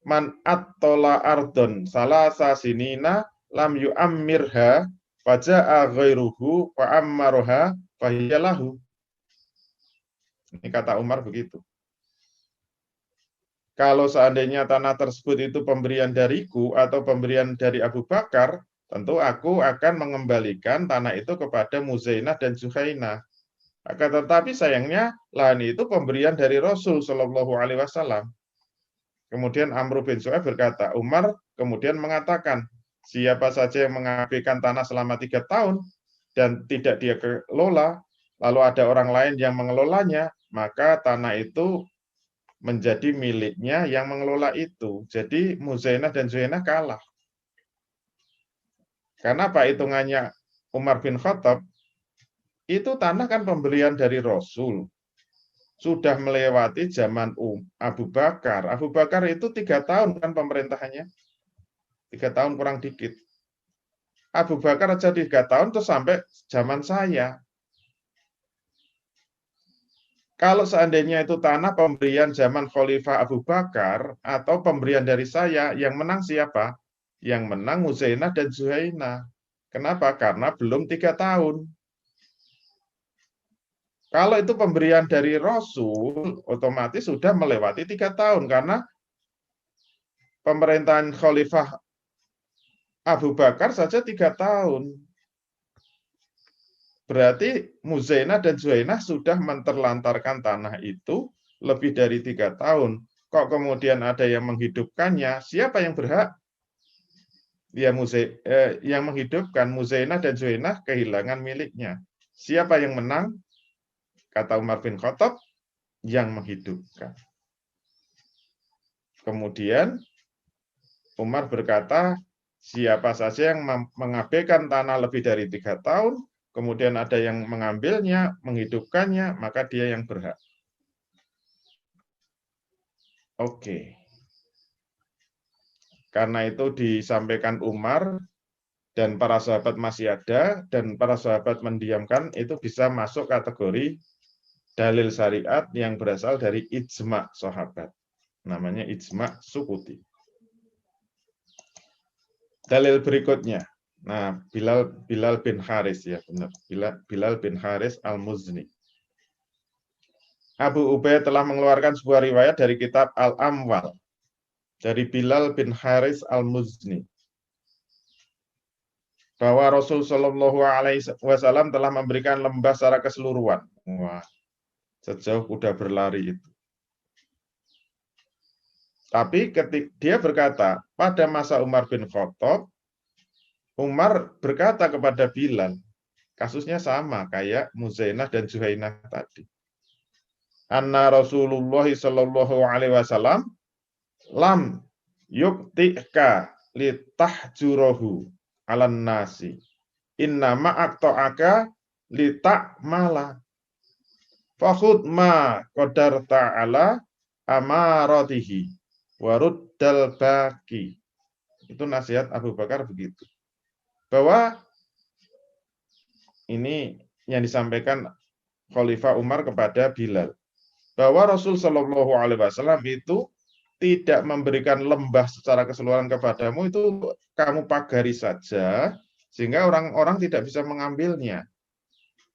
"Man attola ardon salasa sinina lam yu'ammirha faja'a ghairuhu fa ammaroha fahiyalahu." Ini kata Umar begitu. Kalau seandainya tanah tersebut itu pemberian dariku atau pemberian dari Abu Bakar, tentu aku akan mengembalikan tanah itu kepada Muzainah dan Zuhainah. Akan tetapi sayangnya lahan itu pemberian dari Rasul Shallallahu Alaihi Wasallam. Kemudian Amr bin Su'aib berkata, Umar kemudian mengatakan, siapa saja yang mengabaikan tanah selama 3 tahun dan tidak dia kelola, lalu ada orang lain yang mengelolanya, maka tanah itu menjadi miliknya yang mengelola itu. Jadi Muzainah dan Zuhainah kalah. Karena apa hitungannya Umar bin Khattab? Itu tanah kan pemberian dari Rasul. Sudah melewati zaman Abu Bakar. Abu Bakar itu 3 tahun kan pemerintahannya. 3 tahun kurang dikit. Abu Bakar aja 3 tahun terus sampai zaman saya. Kalau seandainya itu tanah pemberian zaman Khalifah Abu Bakar atau pemberian dari saya, yang menang siapa? Yang menang Muzainah dan Zuhainah. Kenapa? Karena belum 3 tahun. Kalau itu pemberian dari Rasul, otomatis sudah melewati 3 tahun. Karena pemerintahan Khalifah Abu Bakar saja 3 tahun. Berarti Muzainah dan Zuhainah sudah menterlantarkan tanah itu lebih dari 3 tahun. Kok kemudian ada yang menghidupkannya? Siapa yang berhak? yang menghidupkan Muzainah dan Juwainah kehilangan miliknya. Siapa yang menang? Kata Umar bin Khattab, yang menghidupkan. Kemudian Umar berkata, siapa saja yang mengabaikan tanah lebih dari 3 tahun, kemudian ada yang mengambilnya, menghidupkannya, maka dia yang berhak. Oke. Karena itu disampaikan Umar, dan para sahabat masih ada, dan para sahabat mendiamkan, itu bisa masuk kategori dalil syariat yang berasal dari ijma' sahabat. Namanya ijma' sukuti. Dalil berikutnya. Nah, Bilal bin Haris, ya benar. Bilal bin Haris al-Muzni. Abu Ubaid telah mengeluarkan sebuah riwayat dari kitab Al-Amwal dari Bilal bin Haris al-Muzni, bahwa Rasul Shallallahu Alaihi Wasallam telah memberikan lembah secara keseluruhan. Wah, sejauh kuda berlari itu. Tapi ketika dia berkata, pada masa Umar bin Khattab, Umar berkata kepada Bilal, kasusnya sama kayak Muzainah dan Juhainah tadi. Anna Rasulullah Shallallahu Alaihi Wasallam lam yuktika litahjurohu alan nasi. Inna ma'akto'aka lita'mala. Fakhud ma qadar ta'ala amaratihi waruddal baki. Itu nasihat Abu Bakar begitu. Bahwa ini yang disampaikan Khalifah Umar kepada Bilal. Bahwa Rasul Shallallahu Alaihi Wasallam itu tidak memberikan lembah secara keseluruhan kepadamu, itu kamu pagari saja, sehingga orang-orang tidak bisa mengambilnya.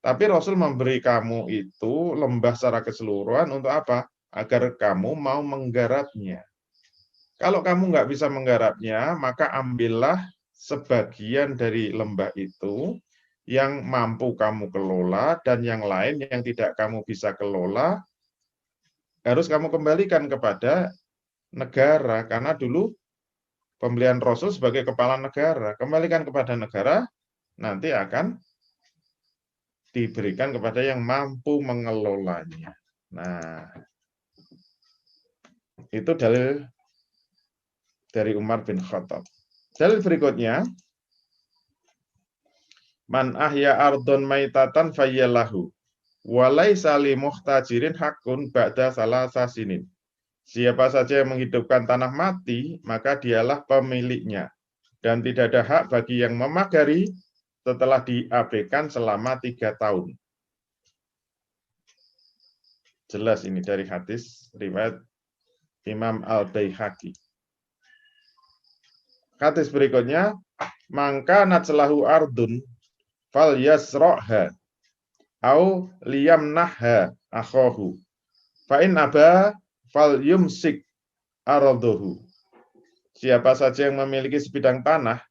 Tapi Rasul memberi kamu itu lembah secara keseluruhan untuk apa? Agar kamu mau menggarapnya. Kalau kamu nggak bisa menggarapnya, maka ambillah sebagian dari lembah itu yang mampu kamu kelola, dan yang lain yang tidak kamu bisa kelola, harus kamu kembalikan kepada negara, karena dulu pembelian Rasul sebagai kepala negara, kembalikan kepada negara, nanti akan diberikan kepada yang mampu mengelolanya. Nah, itu dalil dari Umar bin Khattab. Dalil berikutnya, man ahya ardon maitatan fayyalahu walaisa li muhtajirin hakun ba'da salasa sinin. Siapa saja yang menghidupkan tanah mati, maka dialah pemiliknya. Dan tidak ada hak bagi yang memagari setelah diabaikan selama 3 tahun. Jelas ini dari hadis riwayat Imam Al-Baihaqi. Hadis berikutnya, mangka natselahu ardun fal yasro'ha au liyamnahha akhohu fa in aba fal yumsik ardohu. Siapa saja yang memiliki sebidang tanah,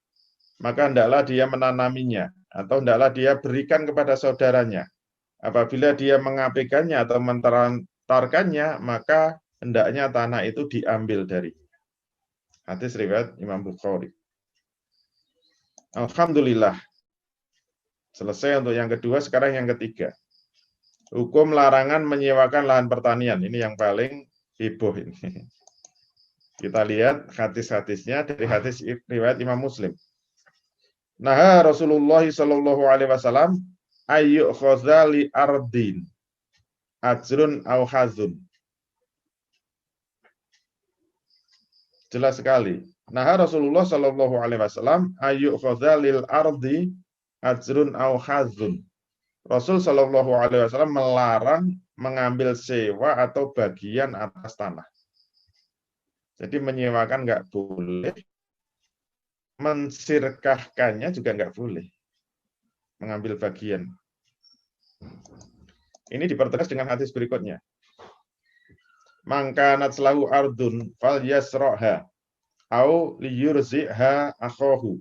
maka hendaklah dia menanaminya, atau hendaklah dia berikan kepada saudaranya. Apabila dia mengabaikannya atau mentarkannya, maka hendaknya tanah itu diambil darinya. Hadis riwayat Imam Bukhari. Alhamdulillah. Selesai untuk yang kedua, sekarang yang ketiga. Hukum larangan menyewakan lahan pertanian. Ini yang paling heboh ini. Kita lihat hadis-hadisnya dari hadis riwayat Imam Muslim. Nah, Rasulullah Shallallahu Alaihi Wasallam ayyuk khazali ardin ajrun au hazun. Jelas sekali. Nah, Rasulullah Shallallahu Alaihi Wasallam ayyuk khazalil ardi ajrun au hazun. Rasul Shallallahu Alaihi Wasallam melarang mengambil sewa atau bagian atas tanah. Jadi menyewakan nggak boleh, mensirkahkannya juga nggak boleh, mengambil bagian. Ini dipertegas dengan hadis berikutnya. Mangkanat selahu ardun fal yasroha au liyurziha akhohu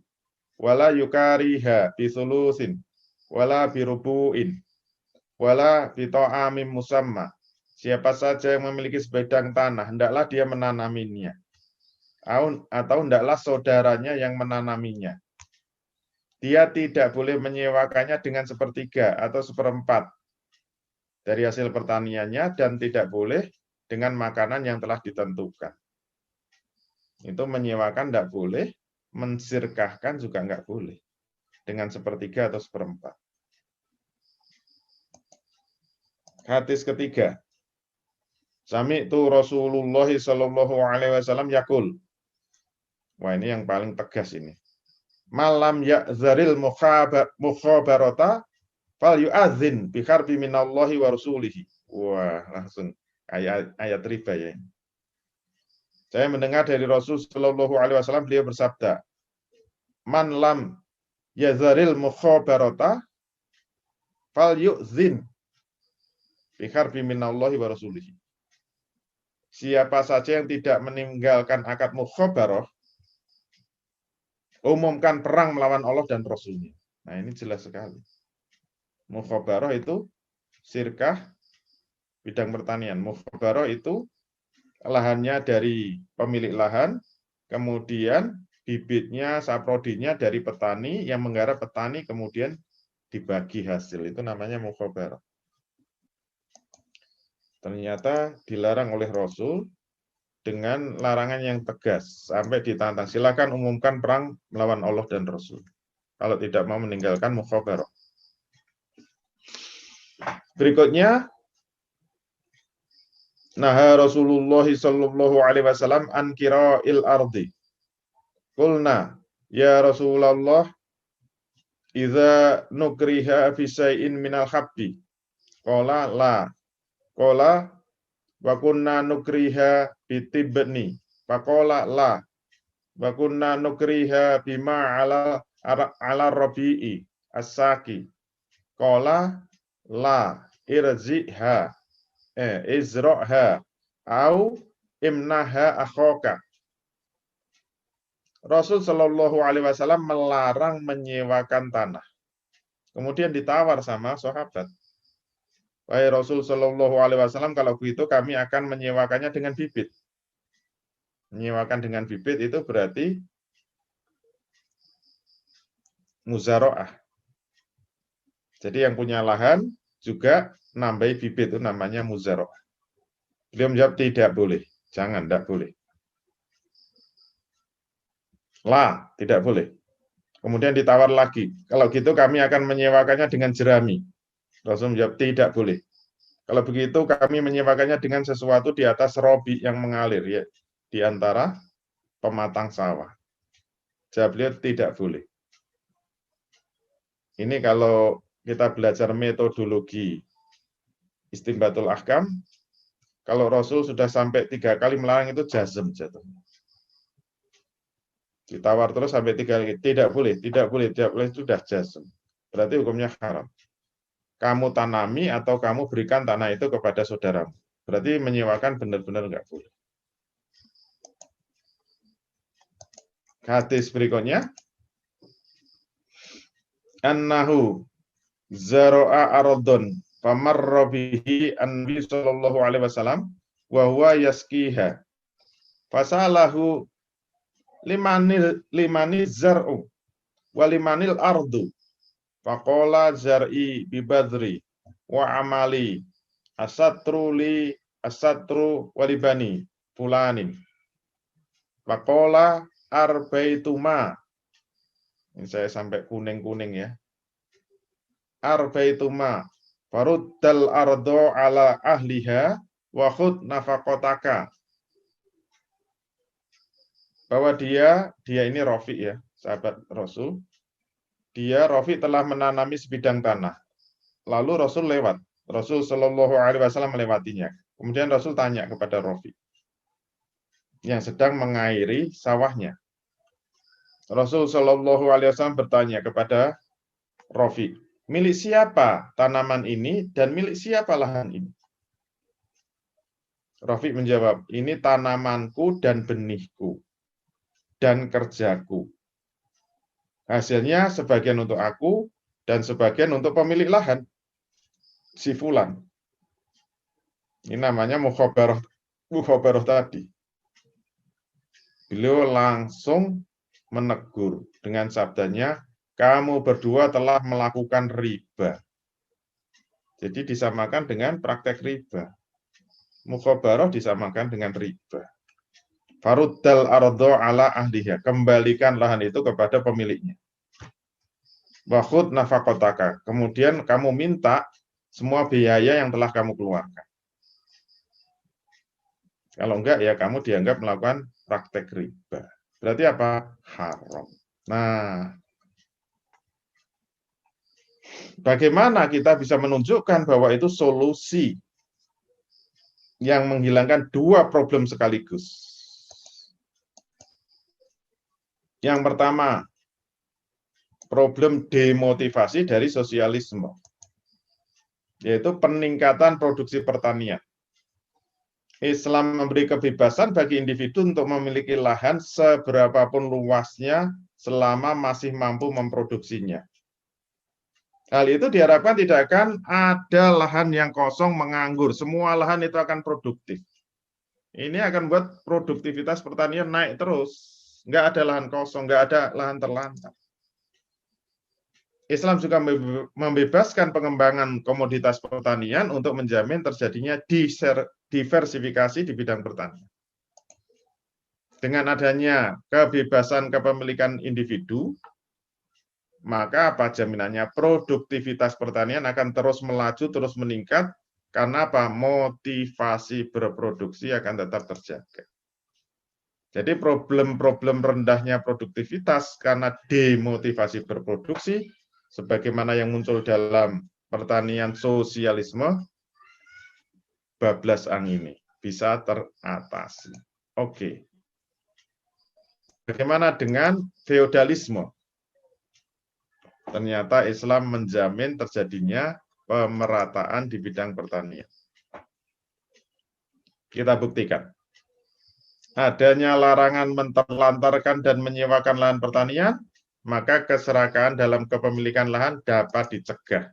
wala yukariha bisulusin wala birubuin wala bito'amim musamma. Siapa saja yang memiliki sebidang tanah, hendaklah dia menanaminya. atau hendaklah saudaranya yang menanaminya. Dia tidak boleh menyewakannya dengan sepertiga atau seperempat dari hasil pertaniannya dan tidak boleh dengan makanan yang telah ditentukan. Itu menyewakan tidak boleh, mensirkahkan juga nggak boleh dengan sepertiga atau seperempat. Hadis ketiga. Sami'tu Rasulullah sallallahu alaihi wasallam yaqul. Wah, ini yang paling tegas ini. Malam ya'zaril mukhabarata fal yu'adzin bi harbi minallahi wa rasulihi. Wah, langsung ayat riba ya. Saya mendengar dari Rasul sallallahu alaihi wasallam, beliau bersabda, "Man lam ya'zaril mukhabarata fal yu'dzin bi harbi minallahi wa rasulihi." Siapa saja yang tidak meninggalkan akad mukhabarah, umumkan perang melawan Allah dan Rasul-Nya. Nah, ini jelas sekali. Mukhabarah itu sirkah bidang pertanian. Mukhabarah itu lahannya dari pemilik lahan, kemudian bibitnya, saprodinya dari petani, yang menggarap petani, kemudian dibagi hasil. Itu namanya mukhabarah. Ternyata dilarang oleh Rasul dengan larangan yang tegas, sampai ditantang, silakan umumkan perang melawan Allah dan Rasul kalau tidak mau meninggalkan mukhabarah. Berikutnya, naha Rasulullah sallallahu alaihi wasallam an kira'il ardi. Qulna ya Rasulullah idza nukriha fi syai'in minal habbi. Qala la. Qala wa kunna nukriha bitibni. Faqala la. Wa kunna nukriha bima ala rabi'i as-saki. Qala la irzi'ha izra'ha au imnaha akhaka. Rasul Shallallahu alaihi wasallam melarang menyewakan tanah. Kemudian ditawar sama sahabat. Wahai Rasul Shallallahu alaihi wasallam, kalau begitu kami akan menyewakannya dengan bibit. Menyewakan dengan bibit itu berarti muzara'ah. Jadi yang punya lahan juga nambahi bibit, itu namanya muzara'ah. Beliau menjawab tidak boleh. Jangan, tidak boleh. Lah, tidak boleh. Kemudian ditawar lagi. Kalau gitu kami akan menyewakannya dengan jerami. Rasul menjawab tidak boleh. Kalau begitu kami menyewakannya dengan sesuatu di atas robi yang mengalir, ya, di antara pematang sawah. Jawab beliau tidak boleh. Ini kalau kita belajar metodologi istinbatul ahkam, kalau Rasul sudah sampai 3 kali melarang itu jazm jatuhnya. Ditawar terus sampai 3 kali, tidak boleh, tidak boleh, tidak boleh, sudah jazm. Berarti hukumnya haram. Kamu tanami atau kamu berikan tanah itu kepada saudaramu. Berarti menyewakan benar-benar nggak boleh. Hadis berikutnya. Annahu zara'a aradun famarra bihi annabi sallallahu alaihi wasallam wa huwa yaskiha. Fasalahu limanil zar'u wa limanil ardu. Faqala zar'i bibadri wa amali asatru walibani fulanin. Faqala arbaituma. Ini saya sampai kuning-kuning ya. Arbaituma faruddal ardo ala ahliha wa khud nafaqataka. Bahwa dia ini Rafi ya, sahabat Rasul. Dia Rafi telah menanami sebidang tanah. Lalu Rasul lewat. Rasul Shallallahu alaihi wasallam melewatinya. Kemudian Rasul tanya kepada Rafi yang sedang mengairi sawahnya. Rasul Shallallahu alaihi wasallam bertanya kepada Rafi, milik siapa tanaman ini dan milik siapa lahan ini? Rafi menjawab, ini tanamanku dan benihku dan kerjaku. Hasilnya sebagian untuk aku dan sebagian untuk pemilik lahan, si fulan. Ini namanya mukhabarah tadi. Beliau langsung menegur dengan sabdanya, kamu berdua telah melakukan riba. Jadi disamakan dengan praktek riba. Mukhabarah disamakan dengan riba. Faruddal ardo ala ahliha. Kembalikan lahan itu kepada pemiliknya. Wakhud nafakotaka. Kemudian kamu minta semua biaya yang telah kamu keluarkan. Kalau enggak, ya kamu dianggap melakukan praktek riba. Berarti apa? Haram. Nah, bagaimana kita bisa menunjukkan bahwa itu solusi yang menghilangkan dua problem sekaligus? Yang pertama, problem demotivasi dari sosialisme, yaitu peningkatan produksi pertanian. Islam memberi kebebasan bagi individu untuk memiliki lahan seberapapun luasnya selama masih mampu memproduksinya. Hal itu diharapkan tidak akan ada lahan yang kosong menganggur. Semua lahan itu akan produktif. Ini akan buat produktivitas pertanian naik terus. Nggak ada lahan kosong, nggak ada lahan terlantar. Islam juga membebaskan pengembangan komoditas pertanian untuk menjamin terjadinya diversifikasi di bidang pertanian. Dengan adanya kebebasan kepemilikan individu, maka apa jaminannya? Produktivitas pertanian akan terus melaju, terus meningkat, karena apa? Motivasi berproduksi akan tetap terjaga. Jadi problem-problem rendahnya produktivitas karena demotivasi berproduksi, sebagaimana yang muncul dalam pertanian sosialisme, bablas ini bisa teratasi. Oke. Bagaimana dengan feodalisme? Ternyata Islam menjamin terjadinya pemerataan di bidang pertanian. Kita buktikan. Adanya larangan menterlantarkan dan menyewakan lahan pertanian, maka keserakahan dalam kepemilikan lahan dapat dicegah.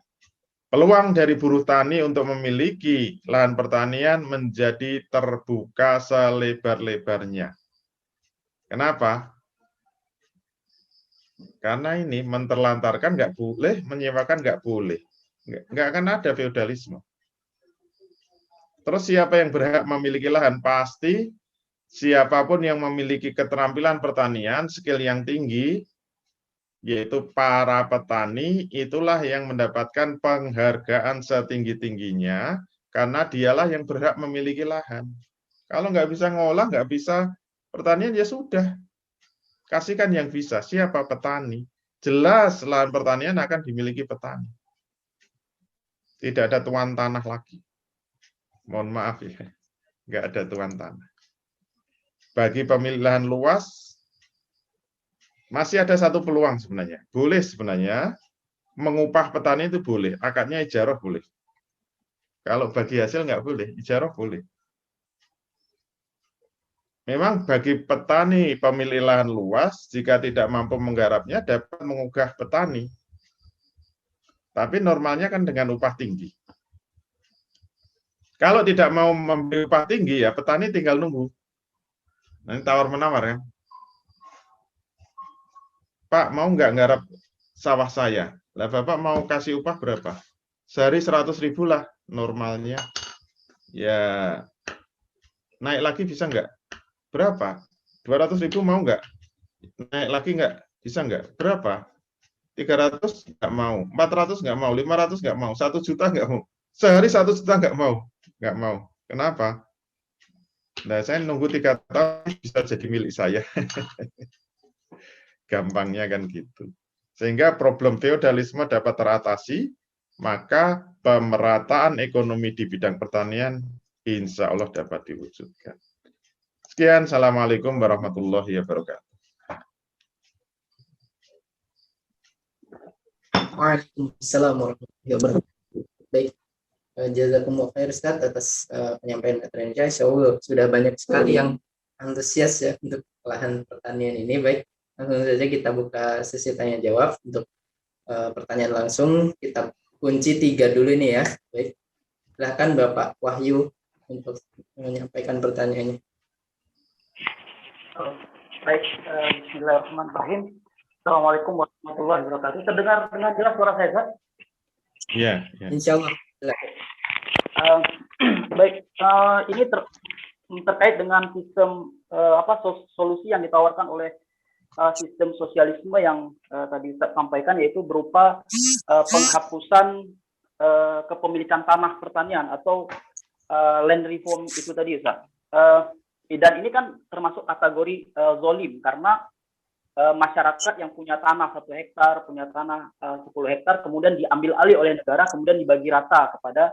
Peluang dari buruh tani untuk memiliki lahan pertanian menjadi terbuka selebar-lebarnya. Kenapa? Karena ini menterlantarkan nggak boleh, menyewakan nggak boleh. Nggak akan ada feodalisme. Terus siapa yang berhak memiliki lahan? Pasti siapapun yang memiliki keterampilan pertanian, skill yang tinggi, yaitu para petani, itulah yang mendapatkan penghargaan setinggi-tingginya, karena dialah yang berhak memiliki lahan. Kalau nggak bisa ngolah, nggak bisa pertanian, ya sudah. Kasihkan yang bisa. Siapa? Petani. Jelas lahan pertanian akan dimiliki petani. Tidak ada tuan tanah lagi. Mohon maaf ya, nggak ada tuan tanah. Bagi pemilik lahan luas, masih ada satu peluang sebenarnya. Boleh sebenarnya, mengupah petani itu boleh. Akadnya ijarah boleh. Kalau bagi hasil nggak boleh, ijarah boleh. Memang bagi petani pemilik lahan luas, jika tidak mampu menggarapnya, dapat mengugah petani. Tapi normalnya kan dengan upah tinggi. Kalau tidak mau memberi upah tinggi, ya petani tinggal nunggu. Nanti tawar-menawar ya. Pak, mau nggak nggarap sawah saya? Lah Bapak mau kasih upah berapa? Sehari 100.000 lah normalnya. Ya, naik lagi bisa nggak? Berapa? 200.000 mau nggak? Naik lagi nggak? Bisa nggak? Berapa? 300 nggak mau, 400 nggak mau, 500 nggak mau, 1 juta nggak mau. Sehari 1 juta nggak mau. Nggak mau. Kenapa? Nah, saya nunggu 3 tahun bisa jadi milik saya. Gampangnya kan gitu. Sehingga problem feodalisme dapat teratasi, maka pemerataan ekonomi di bidang pertanian insya Allah dapat diwujudkan. Sekian, Assalamualaikum warahmatullahi wabarakatuh. Waalaikumsalam warahmatullahi wabarakatuh. Baik, jazakumullah khair Ustaz atas penyampaian materinya. Insyaallah sudah banyak sekali yang antusias ya untuk lahan pertanian ini. Baik, langsung saja kita buka sesi tanya jawab. Untuk pertanyaan langsung kita kunci 3 dulu ini ya. Baik, silakan Bapak Wahyu untuk menyampaikan pertanyaannya. Baik, bismillahirrahmanirrahim. Assalamualaikum warahmatullahi wabarakatuh. Terdengar dengan jelas suara saya, Ustaz? Iya, ya. Insya Allah. Baik, ini terkait dengan sistem solusi yang ditawarkan oleh sistem sosialisme yang tadi Ustaz sampaikan, yaitu berupa penghapusan kepemilikan tanah pertanian atau land reform itu tadi, Ustaz. Dan ini kan termasuk kategori zolim karena masyarakat yang punya tanah 1 hektar, punya tanah 10 hektar, kemudian diambil alih oleh negara, kemudian dibagi rata kepada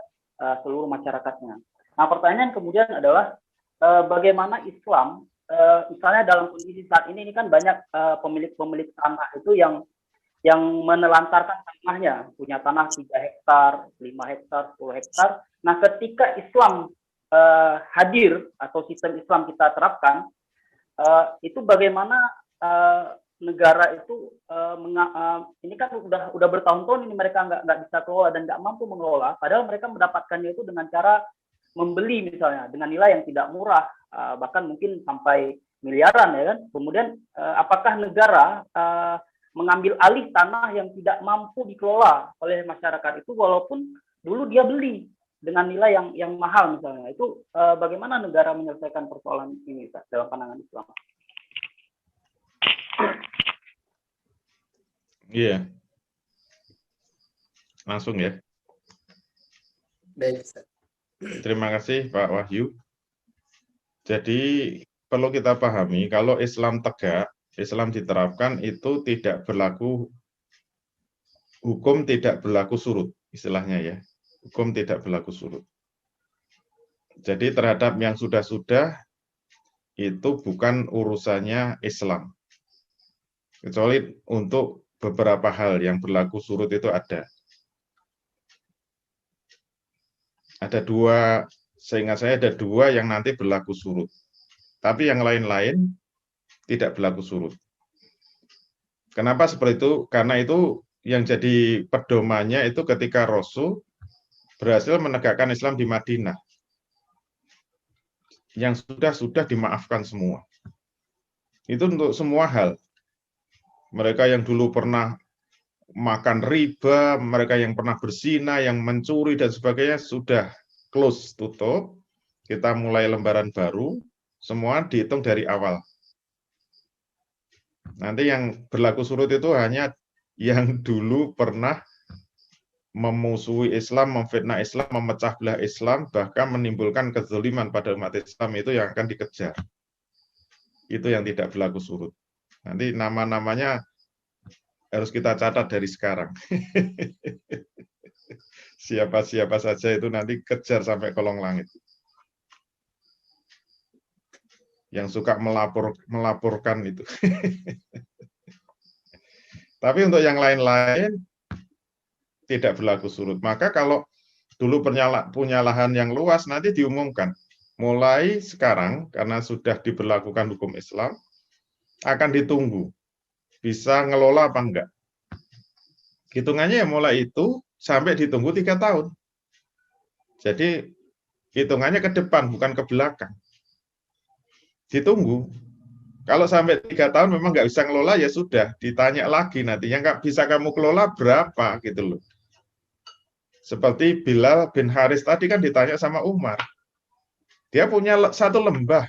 seluruh masyarakatnya. Nah, pertanyaan kemudian adalah bagaimana Islam, misalnya dalam kondisi saat ini kan banyak pemilik-pemilik tanah itu yang menelantarkan tanahnya, punya tanah 3 hektar, 5 hektar, 10 hektar. Nah, ketika Islam hadir atau sistem Islam kita terapkan, itu bagaimana negara itu ini kan udah bertahun-tahun ini mereka nggak bisa kelola dan nggak mampu mengelola, padahal mereka mendapatkannya itu dengan cara membeli misalnya dengan nilai yang tidak murah, bahkan mungkin sampai miliaran ya kan. Kemudian apakah negara mengambil alih tanah yang tidak mampu dikelola oleh masyarakat itu walaupun dulu dia beli dengan nilai yang mahal misalnya, itu bagaimana negara menyelesaikan persoalan ini dalam pandangan Islam? Iya. Langsung ya. Baik, Ustaz. Terima kasih Pak Wahyu. Jadi perlu kita pahami kalau Islam tegak, Islam diterapkan itu tidak berlaku, hukum tidak berlaku surut istilahnya ya. Hukum tidak berlaku surut. Jadi terhadap yang sudah-sudah itu bukan urusannya Islam. Kecuali untuk beberapa hal yang berlaku surut itu ada. Ada 2, seingat saya ada 2 yang nanti berlaku surut. Tapi yang lain-lain tidak berlaku surut. Kenapa seperti itu? Karena itu yang jadi pedomannya itu ketika Rasul berhasil menegakkan Islam di Madinah. Yang sudah dimaafkan semua. Itu untuk semua hal. Mereka yang dulu pernah makan riba, mereka yang pernah berzina, yang mencuri dan sebagainya sudah close, tutup. Kita mulai lembaran baru, semua dihitung dari awal. Nanti yang berlaku surut itu hanya yang dulu pernah memusuhi Islam, memfitnah Islam, memecah belah Islam, bahkan menimbulkan kezaliman pada umat Islam, itu yang akan dikejar. Itu yang tidak berlaku surut. Nanti nama-namanya harus kita catat dari sekarang. Siapa-siapa saja itu nanti kejar sampai kolong langit. Yang suka melaporkan itu. Tapi untuk yang lain-lain tidak berlaku surut. Maka kalau dulu punya lahan yang luas, nanti diumumkan. Mulai sekarang, karena sudah diberlakukan hukum Islam, akan ditunggu. Bisa ngelola apa enggak. Hitungannya ya mulai itu sampai ditunggu 3 tahun. Jadi hitungannya ke depan, bukan ke belakang. Ditunggu. Kalau sampai 3 tahun memang nggak bisa ngelola, ya sudah, ditanya lagi nanti. Yang nggak bisa kamu kelola berapa, gitu loh. Seperti Bilal bin Haris tadi kan ditanya sama Umar. Dia punya 1 lembah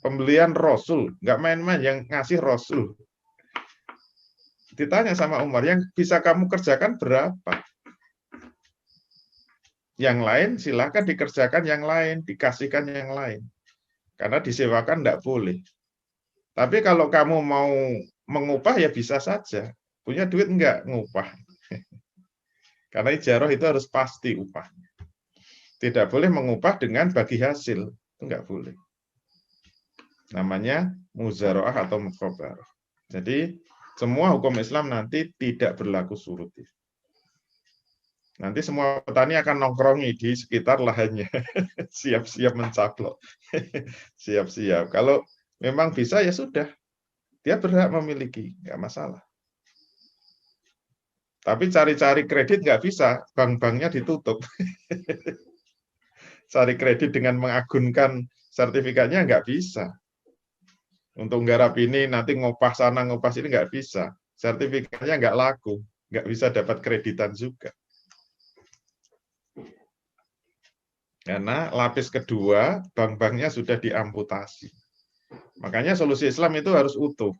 pembelian Rasul, nggak main-main yang ngasih Rasul. Ditanya sama Umar, yang bisa kamu kerjakan berapa? Yang lain silakan dikerjakan yang lain, dikasihkan yang lain. Karena disewakan nggak boleh. Tapi kalau kamu mau mengupah ya bisa saja. Punya duit enggak ngupah. Karena ijarah itu harus pasti upahnya. Tidak boleh mengupah dengan bagi hasil. Itu enggak boleh. Namanya muzaroah atau mukhabarah. Jadi semua hukum Islam nanti tidak berlaku surut. Nanti semua petani akan nongkrongi di sekitar lahannya. Siap-siap mencaplok. Siap-siap. Kalau memang bisa ya sudah. Dia berhak memiliki, nggak masalah. Tapi cari-cari kredit nggak bisa, bank-banknya ditutup. Cari kredit dengan mengagunkan sertifikatnya nggak bisa. Untuk nggarap ini nanti ngopah sana ngopah sini nggak bisa. Sertifikatnya nggak laku, nggak bisa dapat kreditan juga. Karena lapis kedua bank-banknya sudah diamputasi. Makanya solusi Islam itu harus utuh.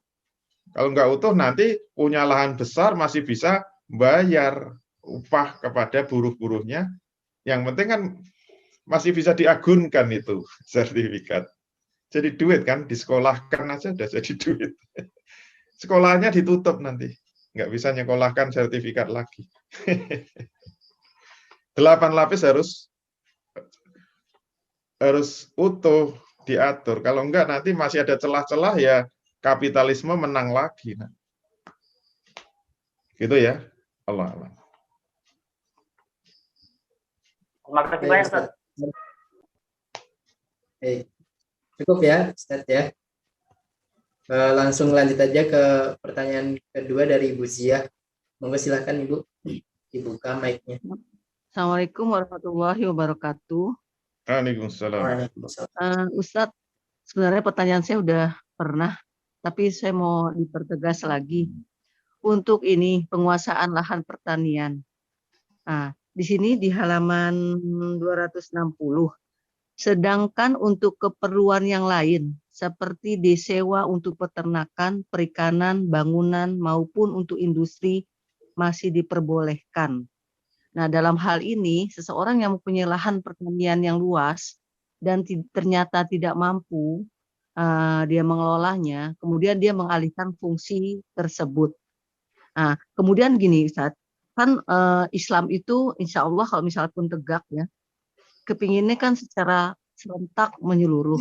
Kalau nggak utuh nanti punya lahan besar masih bisa bayar upah kepada buruh-buruhnya. Yang penting kan masih bisa diagunkan itu sertifikat. Jadi duit kan, disekolahkan aja udah jadi duit. Sekolahnya ditutup nanti, nggak bisa nyekolahkan sertifikat lagi. 8 lapis harus utuh diatur. Kalau enggak nanti masih ada celah-celah ya kapitalisme menang lagi. Nah. Gitu ya. Allah Allah. Terima kasih banyak, Ustaz. Cukup ya, Ustaz ya. Langsung lanjut aja ke pertanyaan kedua dari Ibu Zia. Monggo silakan Ibu, dibuka mic-nya. Assalamualaikum warahmatullahi wabarakatuh. Waalaikumsalam. Ustadz, sebenarnya pertanyaan saya udah pernah, tapi saya mau dipertegas lagi. Untuk ini penguasaan lahan pertanian. Nah, di sini di halaman 260. Sedangkan untuk keperluan yang lain, seperti disewa untuk peternakan, perikanan, bangunan, maupun untuk industri, masih diperbolehkan. Nah, dalam hal ini, seseorang yang mempunyai lahan pertanian yang luas dan ternyata tidak mampu dia mengelolanya, kemudian dia mengalihkan fungsi tersebut. Nah, kemudian gini, Ustaz, kan Islam itu insya Allah kalau misalnya pun tegak ya, kepinginnya kan secara serentak menyeluruh,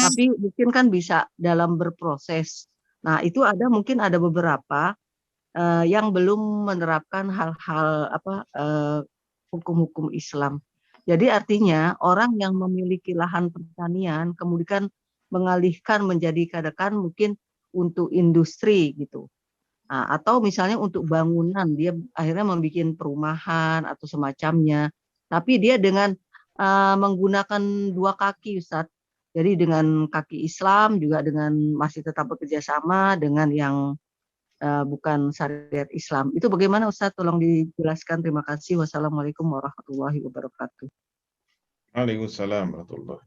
tapi mungkin kan bisa dalam berproses. Nah, itu mungkin ada beberapa yang belum menerapkan hal-hal hukum-hukum Islam. Jadi artinya orang yang memiliki lahan pertanian kemudian mengalihkan menjadi katakan mungkin untuk industri gitu. Nah, atau misalnya untuk bangunan dia akhirnya membuat perumahan atau semacamnya. Tapi dia dengan menggunakan dua kaki, Ustaz. Jadi dengan kaki Islam juga dengan masih tetap bekerja sama dengan yang bukan syariat Islam. Itu bagaimana Ustaz? Tolong dijelaskan. Terima kasih. Wassalamualaikum warahmatullahi wabarakatuh. Waalaikumsalam warahmatullahi.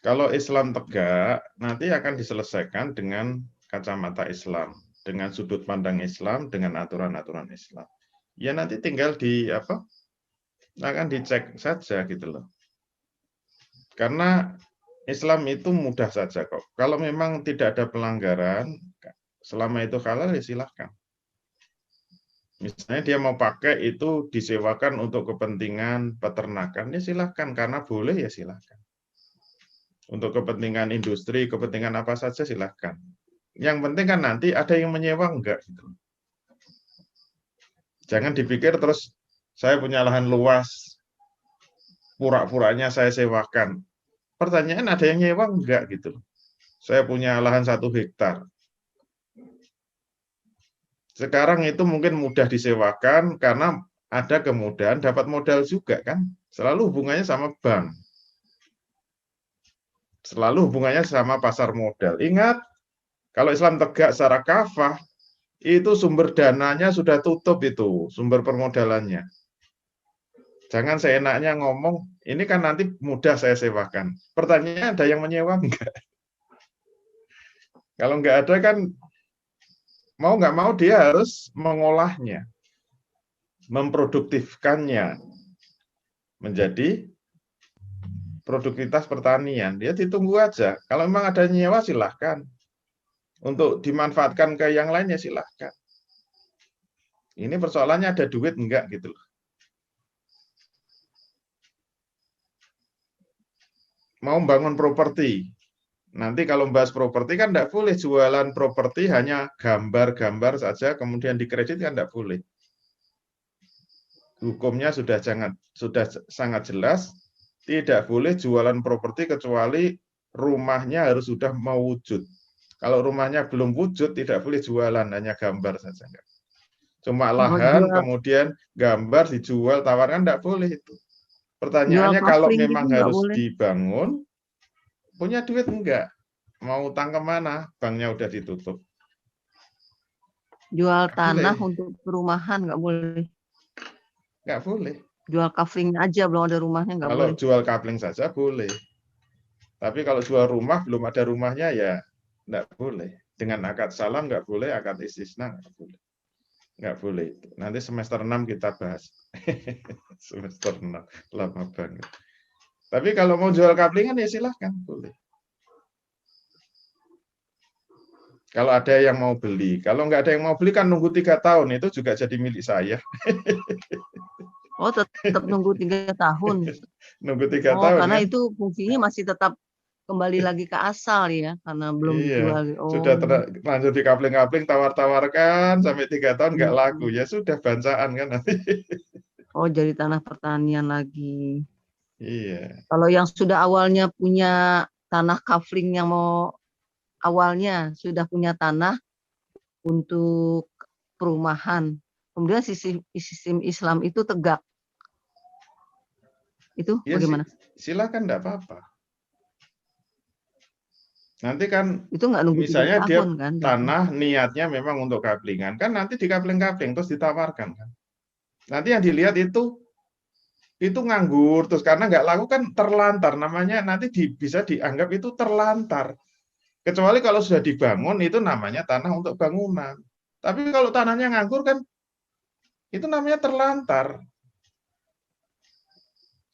Kalau Islam tegak, nanti akan diselesaikan dengan kacamata Islam, dengan sudut pandang Islam, dengan aturan-aturan Islam. Ya nanti tinggal akan dicek saja gitu loh. Karena Islam itu mudah saja kok. Kalau memang tidak ada pelanggaran, selama itu halal ya silahkan. Misalnya dia mau pakai itu disewakan untuk kepentingan peternakan, ya silahkan. Karena boleh ya silahkan. Untuk kepentingan industri, kepentingan apa saja silahkan. Yang penting kan nanti ada yang menyewa enggak gitu. Jangan dipikir terus saya punya lahan luas, pura-puranya saya sewakan. Pertanyaan ada yang nyewa enggak gitu. Saya punya lahan 1 hektar. Sekarang itu mungkin mudah disewakan karena ada kemudahan dapat modal juga kan. Selalu hubungannya sama bank. Selalu hubungannya sama pasar modal. Ingat, kalau Islam tegak secara kafah, itu sumber dananya sudah tutup itu, sumber permodalannya. Jangan seenaknya ngomong, ini kan nanti mudah saya sewakan. Pertanyaannya ada yang menyewa enggak? Kalau enggak ada kan, mau nggak mau dia harus mengolahnya, memproduktifkannya menjadi produktivitas pertanian. Dia ditunggu aja. Kalau memang ada nyewa silahkan. Untuk dimanfaatkan ke yang lainnya silahkan. Ini persoalannya ada duit enggak gitu loh. Mau bangun properti. Nanti kalau membahas properti kan enggak boleh jualan properti hanya gambar-gambar saja kemudian dikredit kan enggak boleh. Hukumnya sudah sangat jelas, tidak boleh jualan properti kecuali rumahnya harus sudah mewujud. Kalau rumahnya belum wujud tidak boleh jualan, hanya gambar saja. Cuma lahan kemudian gambar dijual tawarkan enggak boleh itu. Pertanyaannya kalau memang harus dibangun, punya duit enggak? mau utang kemana? Banknya udah ditutup. Jual Nggak tanah boleh. untuk perumahan nggak boleh. Nggak boleh. Jual kafling aja belum ada rumahnya nggak Kalau boleh. jual kapling saja boleh. Tapi kalau jual rumah belum ada rumahnya ya nggak boleh. Dengan akad salam nggak boleh, akad istisna nggak boleh. Nggak boleh. Nanti semester 6 kita bahas. Semester 6, lama banget. Tapi kalau mau jual kaplingan ya silahkan, boleh. Kalau ada yang mau beli. Kalau nggak ada yang mau beli kan nunggu 3 tahun, itu juga jadi milik saya. Oh, tetap nunggu 3 tahun. Nunggu 3 Oh, tahun karena kan. itu fungsinya masih tetap kembali lagi ke asal ya, karena belum Iya, dijual. sudah Oh, lanjut di kapling-kapling, tawar-tawarkan sampai 3 tahun nggak laku. mm-mm. Ya sudah bancaan kan nanti. Oh, jadi tanah pertanian lagi. Iya. Kalau yang sudah awalnya punya tanah kafling yang mau awalnya sudah punya tanah untuk perumahan, kemudian sistem Islam itu tegak, itu Ya bagaimana? silakan enggak apa-apa. Nanti kan Itu nggak nunggu 3 misalnya dia tahun kan? tanah niatnya memang untuk kaplingan, kan nanti di kapling-kapling terus ditawarkan kan. Nanti yang dilihat itu nganggur terus karena nggak laku kan terlantar, namanya nanti bisa dianggap itu terlantar. Kecuali kalau sudah dibangun itu namanya tanah untuk bangunan. Tapi kalau tanahnya nganggur kan itu namanya terlantar.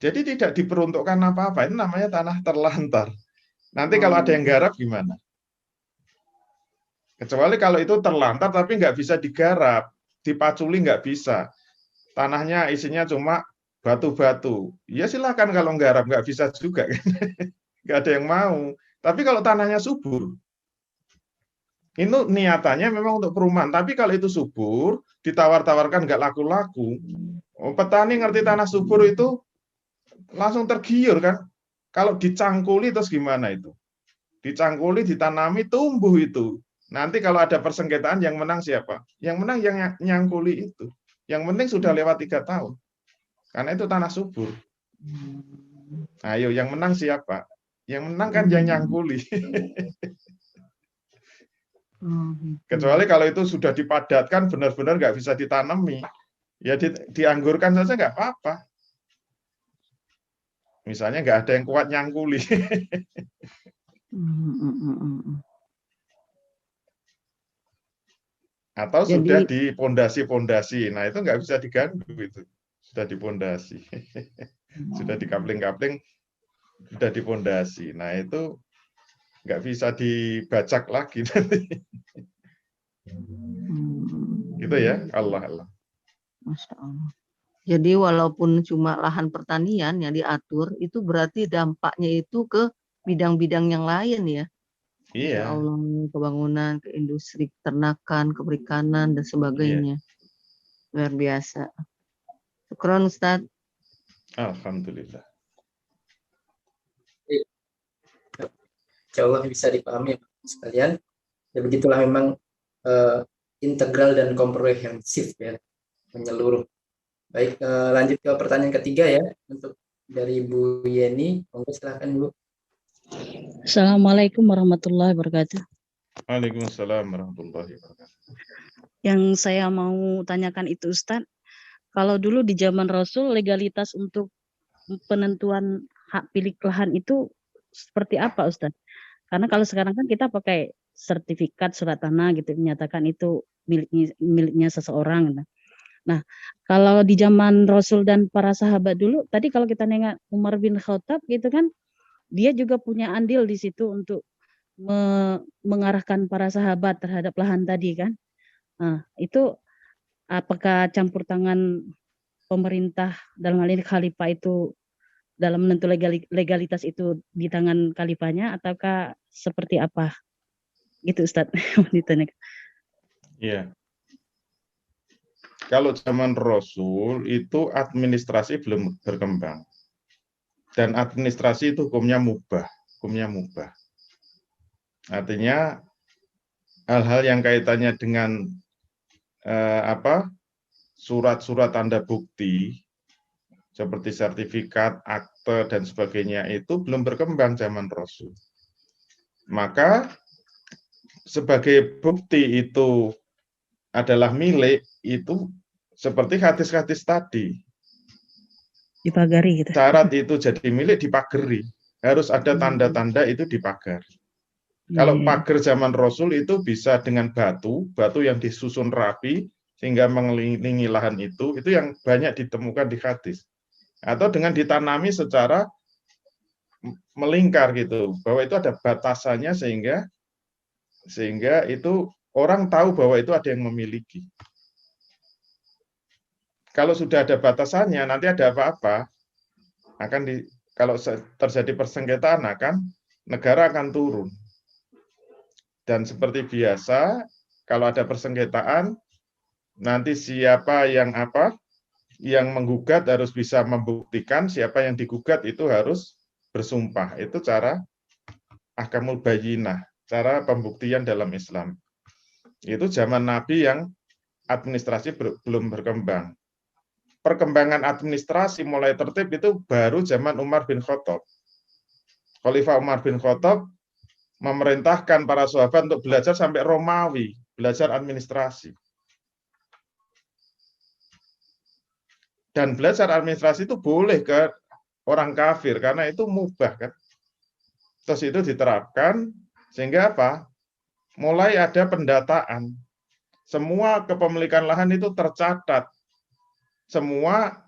Jadi tidak diperuntukkan apa-apa, itu namanya tanah terlantar. Nanti kalau ada yang garap gimana? Kecuali kalau itu terlantar tapi nggak bisa digarap, dipaculi nggak bisa. Tanahnya isinya cuma batu-batu. Ya silakan kalau nggarap, nggak bisa juga. Nggak ada yang mau. Tapi kalau tanahnya subur, itu niatannya memang untuk perumahan. Tapi kalau itu subur, ditawar-tawarkan nggak laku-laku. Petani ngerti tanah subur itu langsung tergiur kan. Kalau dicangkuli terus gimana itu? Dicangkuli, ditanami, tumbuh itu. Nanti kalau ada persengketaan yang menang siapa? Yang menang yang nyangkuli itu. Yang penting sudah lewat 3 tahun. Karena itu tanah subur. Ayo, yang menang siapa? Yang menang kan yang nyangkuli. Kecuali kalau itu sudah dipadatkan, benar-benar nggak bisa ditanami. Ya dianggurkan saja nggak apa-apa. Misalnya nggak ada yang kuat nyangkuli. Atau sudah Jadi di pondasi-pondasi. Nah, itu nggak bisa diganggu itu. Sudah di pondasi. Sudah di kapling-kapling, sudah di pondasi. Nah, itu nggak bisa dibacak lagi nanti. Gitu ya, Allah. Masya Allah. Jadi walaupun cuma lahan pertanian yang diatur, itu berarti dampaknya itu ke bidang-bidang yang lain ya. Iya. Insya Allah, ke bangunan, ke industri peternakan, ke perikanan, dan sebagainya. Iya. Luar biasa. Syukron Ustaz. Alhamdulillah. Insya Allah bisa dipahami sekalian. Ya begitulah memang integral dan komprehensif ya, menyeluruh. Baik, lanjut ke pertanyaan ketiga ya, untuk dari Bu Yeni. Monggo silakan Bu. Assalamualaikum warahmatullahi wabarakatuh. Waalaikumsalam warahmatullahi wabarakatuh. Yang saya mau tanyakan itu Ustadz, kalau dulu di zaman Rasul legalitas untuk penentuan hak pilih lahan itu seperti apa Ustadz? Karena kalau sekarang kan kita pakai sertifikat surat tanah gitu, menyatakan itu miliknya seseorang. Nah, kalau di zaman Rasul dan para sahabat dulu, tadi kalau kita nengok Umar bin Khattab gitu kan, dia juga punya andil di situ untuk mengarahkan para sahabat terhadap lahan tadi kan. Nah, itu apakah campur tangan pemerintah dalam hal ini khalifah itu dalam menentu legalitas itu di tangan khalifahnya ataukah seperti apa? Gitu Ustadz. Ditanyakan. Iya. Kalau zaman Rasul itu administrasi belum berkembang. Dan administrasi itu hukumnya mubah. Artinya hal-hal yang kaitannya dengan surat-surat tanda bukti seperti sertifikat, akte dan sebagainya itu belum berkembang zaman Rasul. Maka sebagai bukti itu adalah milik, itu seperti hadis-hadis tadi. Dipagari gitu. Syarat itu jadi milik dipagari. Harus ada tanda-tanda itu dipagari. Kalau pagar zaman Rasul itu bisa dengan batu yang disusun rapi sehingga mengelilingi lahan itu yang banyak ditemukan di hadis. Atau dengan ditanami secara melingkar gitu, bahwa itu ada batasannya sehingga itu orang tahu bahwa itu ada yang memiliki. Kalau sudah ada batasannya, nanti ada apa-apa, kalau terjadi persengketaan negara akan turun. Dan seperti biasa, kalau ada persengketaan, nanti siapa yang menggugat harus bisa membuktikan, siapa yang digugat itu harus bersumpah. Itu cara ahkamul bayyinah, cara pembuktian dalam Islam. Itu zaman Nabi yang administrasi belum berkembang. Perkembangan administrasi mulai tertib itu baru zaman Umar bin Khattab. Khalifah Umar bin Khattab memerintahkan para sahabat untuk belajar sampai Romawi, belajar administrasi. Dan belajar administrasi itu boleh ke orang kafir, karena itu mubah kan. Terus itu diterapkan, sehingga apa? Mulai ada pendataan. Semua kepemilikan lahan itu tercatat. Semua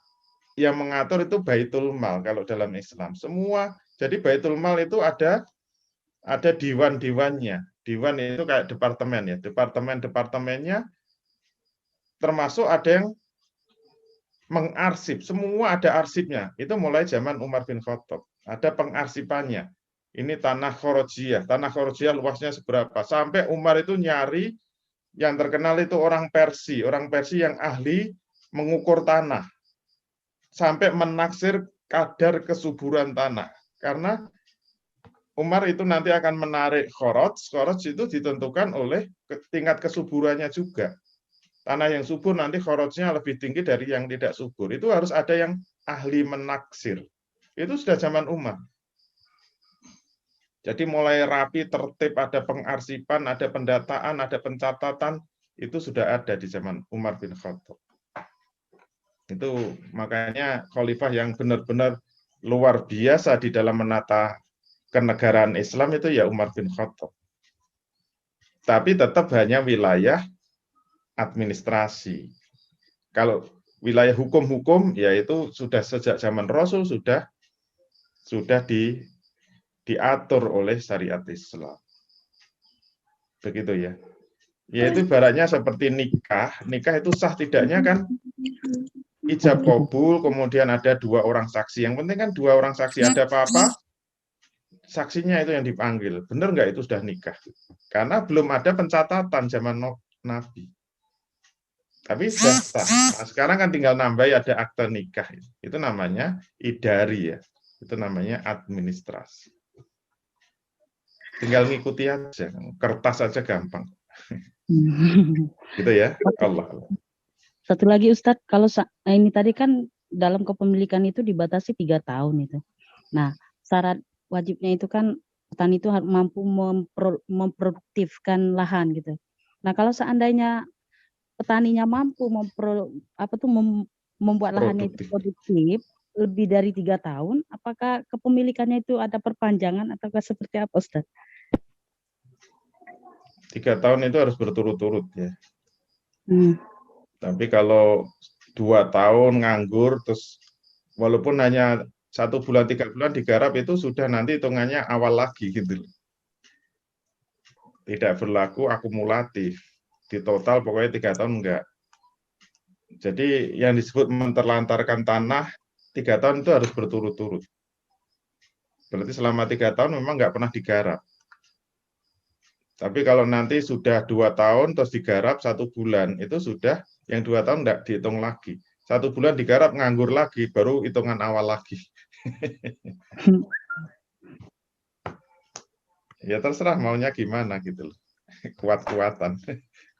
yang mengatur itu Baitul Mal kalau dalam Islam. Semua, jadi Baitul Mal itu ada diwan-diwannya. Diwan itu kayak departemen ya. Departemen-departemennya termasuk ada yang mengarsip. Semua ada arsipnya. Itu mulai zaman Umar bin Khattab. Ada pengarsipannya. Ini tanah Khorojiyah. Tanah Khorojiyah luasnya seberapa. Sampai Umar itu nyari, yang terkenal itu orang Persia. Orang Persia yang ahli mengukur tanah. Sampai menaksir kadar kesuburan tanah. Karena Umar itu nanti akan menarik khoroj. Khoroj itu ditentukan oleh tingkat kesuburannya juga. Tanah yang subur nanti khorojnya lebih tinggi dari yang tidak subur. Itu harus ada yang ahli menaksir. Itu sudah zaman Umar. Jadi mulai rapi, tertib, ada pengarsipan, ada pendataan, ada pencatatan, itu sudah ada di zaman Umar bin Khattab. Itu makanya khalifah yang benar-benar luar biasa di dalam menata kenegaraan Islam itu ya Umar bin Khattab. Tapi tetap hanya wilayah administrasi. Kalau wilayah hukum-hukum, yaitu sudah sejak zaman Rasul sudah diatur oleh syariat Islam. Begitu ya. Yaitu ibaratnya seperti nikah. Nikah itu sah tidaknya kan ijab kabul, kemudian ada 2 orang saksi. Yang penting kan 2 orang saksi, ada apa-apa, saksinya itu yang dipanggil. Benar nggak itu sudah nikah? Karena belum ada pencatatan zaman Nabi. Tapi sudah sah. Nah, sekarang kan tinggal nambah ada akte nikah. Itu namanya idari ya. Itu namanya administrasi. Tinggal ngikuti aja, kertas aja gampang. Gitu ya. Allah. Satu lagi Ustadz, kalau ini tadi kan dalam kepemilikan itu dibatasi 3 tahun itu. Nah, syarat wajibnya itu kan petani itu harus mampu memproduktifkan lahan gitu. Nah, kalau seandainya petaninya mampu membuat lahannya itu produktif lebih dari 3 tahun, apakah kepemilikannya itu ada perpanjangan ataukah seperti apa, Ustaz? 3 tahun itu harus berturut-turut ya. Tapi kalau 2 tahun nganggur, terus walaupun hanya 1 bulan 3 bulan digarap, itu sudah nanti hitungannya awal lagi gitu. Tidak berlaku akumulatif. Di total pokoknya 3 tahun enggak. Jadi yang disebut menterlantarkan tanah 3 tahun itu harus berturut-turut. Berarti selama 3 tahun memang enggak pernah digarap. Tapi kalau nanti sudah 2 tahun terus digarap 1 bulan, itu sudah yang 2 tahun enggak dihitung lagi. 1 bulan digarap nganggur lagi, baru hitungan awal lagi. Ya terserah maunya gimana gitu loh. Kuat-kuatan.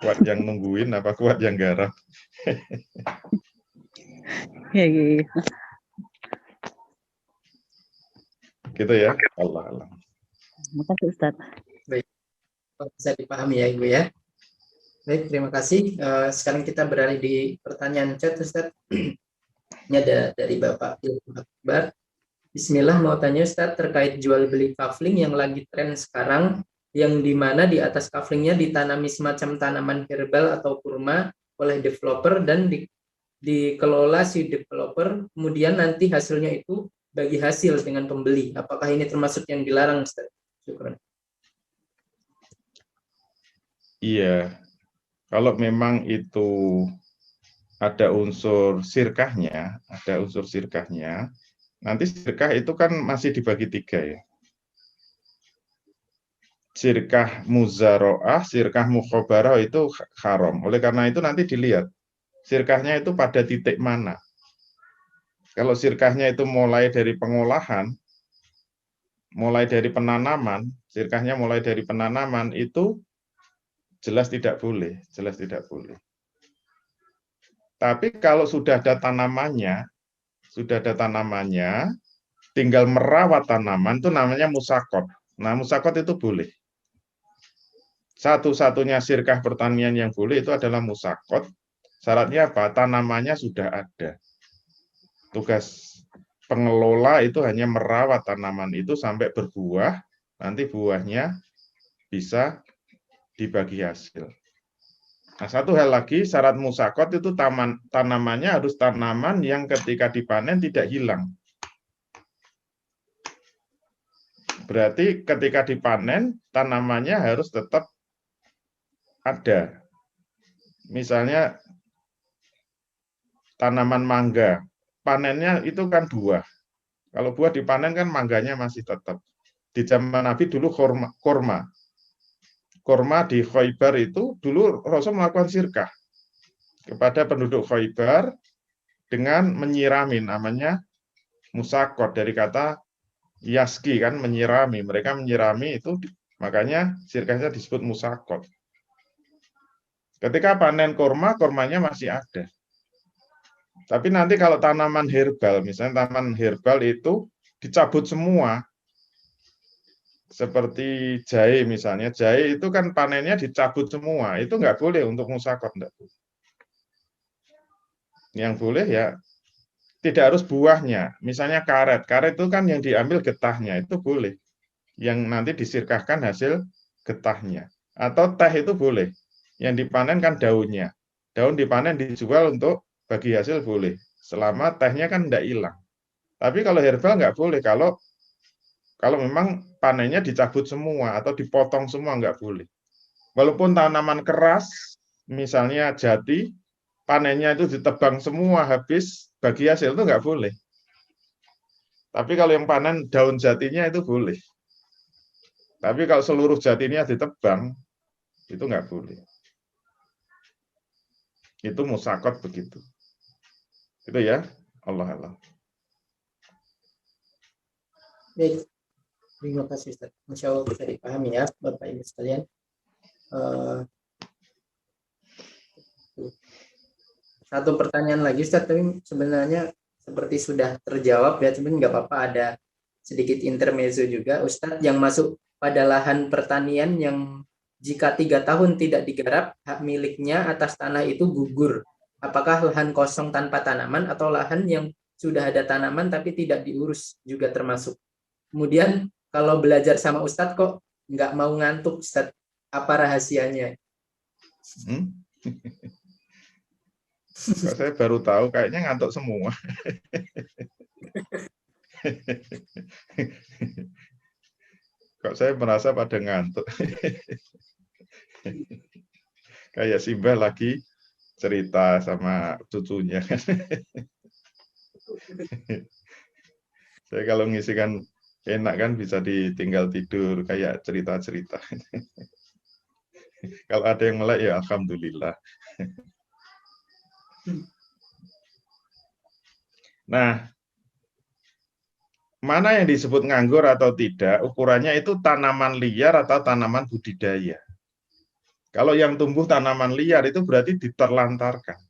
Kuat yang nungguin apa kuat yang garap. Ya. Gitu ya. Allah. Makasih Ustaz. baik. Bisa dipahami ya Ibu ya. Baik, terima kasih. Sekarang kita beralih di pertanyaan chat, Ustaz. Ini ada dari Bapak Ilham Akbar. Bismillah, mau tanya Ustaz terkait jual beli kafling yang lagi tren sekarang, yang dimana di atas kaflingnya ditanami semacam tanaman herbal atau kurma oleh developer dan dikelola si developer, kemudian nanti hasilnya itu bagi hasil dengan pembeli. Apakah ini termasuk yang dilarang, Ustaz? Syukran. Iya, kalau memang itu ada unsur sirkahnya, nanti sirkah itu kan masih dibagi 3 ya. Sirkah muzaro'ah, sirkah mukhobarah itu haram. Oleh karena itu nanti dilihat, sirkahnya itu pada titik mana. Kalau sirkahnya itu mulai dari pengolahan, mulai dari penanaman, sirkahnya mulai dari penanaman itu jelas tidak boleh. Tapi kalau sudah ada tanamannya, tinggal merawat tanaman itu namanya musakot. Nah, musakot itu boleh. Satu-satunya sirkah pertanian yang boleh itu adalah musakot. Syaratnya apa? Tanamannya sudah ada. Tugas pengelola itu hanya merawat tanaman itu sampai berbuah, nanti buahnya bisa dibagi hasil. Nah, satu hal lagi, syarat musakot itu tanamannya harus tanaman yang ketika dipanen tidak hilang. Berarti ketika dipanen, tanamannya harus tetap ada. Misalnya tanaman mangga, panennya itu kan buah. Kalau buah dipanen kan mangganya masih tetap. Di zaman Nabi dulu korma. Korma di Khaybar itu dulu Rasul melakukan sirkah kepada penduduk Khaybar dengan menyirami, namanya musakot, dari kata yaski kan, menyirami. Mereka menyirami itu, makanya sirkahnya disebut musakot. Ketika panen korma, kormanya masih ada. Tapi nanti kalau tanaman herbal, misalnya tanaman herbal itu dicabut semua, seperti jahe misalnya, jahe itu kan panennya dicabut semua, itu nggak boleh untuk musakot, enggak boleh. Yang boleh ya tidak harus buahnya, misalnya karet itu kan yang diambil getahnya, itu boleh, yang nanti disirkahkan hasil getahnya. Atau teh itu boleh, yang dipanen kan daunnya, daun dipanen dijual untuk bagi hasil boleh, selama tehnya kan enggak hilang. Tapi kalau herbal nggak boleh, kalau memang panennya dicabut semua atau dipotong semua, nggak boleh. Walaupun tanaman keras, misalnya jati, panennya itu ditebang semua habis, bagi hasil itu nggak boleh. Tapi kalau yang panen daun jatinya itu boleh. Tapi kalau seluruh jatinya ditebang, itu nggak boleh. Itu musakot begitu. Itu ya, Allah. Baik. Terima kasih Ustaz. Insya Allah bisa dipahami ya Bapak Ibu sekalian. Satu pertanyaan lagi Ustaz, tapi sebenarnya seperti sudah terjawab ya, cuman nggak apa-apa, ada sedikit intermezzo juga. Ustaz, yang masuk pada lahan pertanian yang jika 3 tahun tidak digarap, hak miliknya atas tanah itu gugur. Apakah lahan kosong tanpa tanaman atau lahan yang sudah ada tanaman tapi tidak diurus juga termasuk? Kemudian kalau belajar sama Ustadz kok nggak mau ngantuk, Ustadz, apa rahasianya? Saya baru tahu, kayaknya ngantuk semua. Kok saya merasa pada ngantuk. Kayak Simbah lagi cerita sama cucunya. Saya kalau ngisi kan enak kan, bisa ditinggal tidur kayak cerita-cerita. Kalau ada yang melek ya alhamdulillah. Nah, mana yang disebut nganggur atau tidak, ukurannya itu tanaman liar atau tanaman budidaya. Kalau yang tumbuh tanaman liar itu berarti diterlantarkan.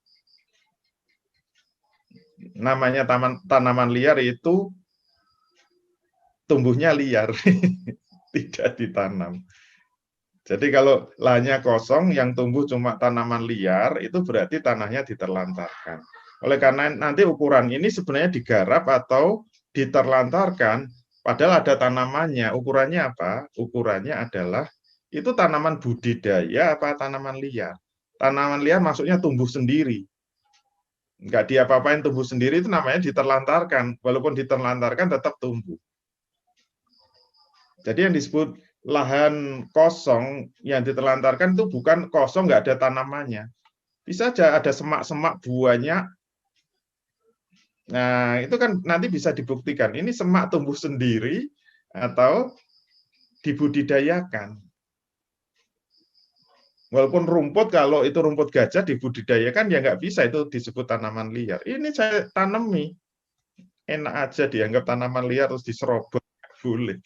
Namanya tanaman liar itu tumbuhnya liar, tidak ditanam. Jadi kalau lahannya kosong, yang tumbuh cuma tanaman liar, itu berarti tanahnya diterlantarkan. Oleh karena nanti ukuran ini sebenarnya digarap atau diterlantarkan, padahal ada tanamannya. Ukurannya apa? Ukurannya adalah itu tanaman budidaya apa tanaman liar. Tanaman liar maksudnya tumbuh sendiri. Enggak diapa-apain, tumbuh sendiri itu namanya diterlantarkan. Walaupun diterlantarkan tetap tumbuh. Jadi yang disebut lahan kosong yang diterlantarkan itu bukan kosong, nggak ada tanamannya. Bisa aja ada semak-semak buahnya. Nah, itu kan nanti bisa dibuktikan. Ini semak tumbuh sendiri atau dibudidayakan. Walaupun rumput, kalau itu rumput gajah dibudidayakan, ya nggak bisa, itu disebut tanaman liar. Ini saya tanami. Enak aja dianggap tanaman liar terus diserobot. Boleh.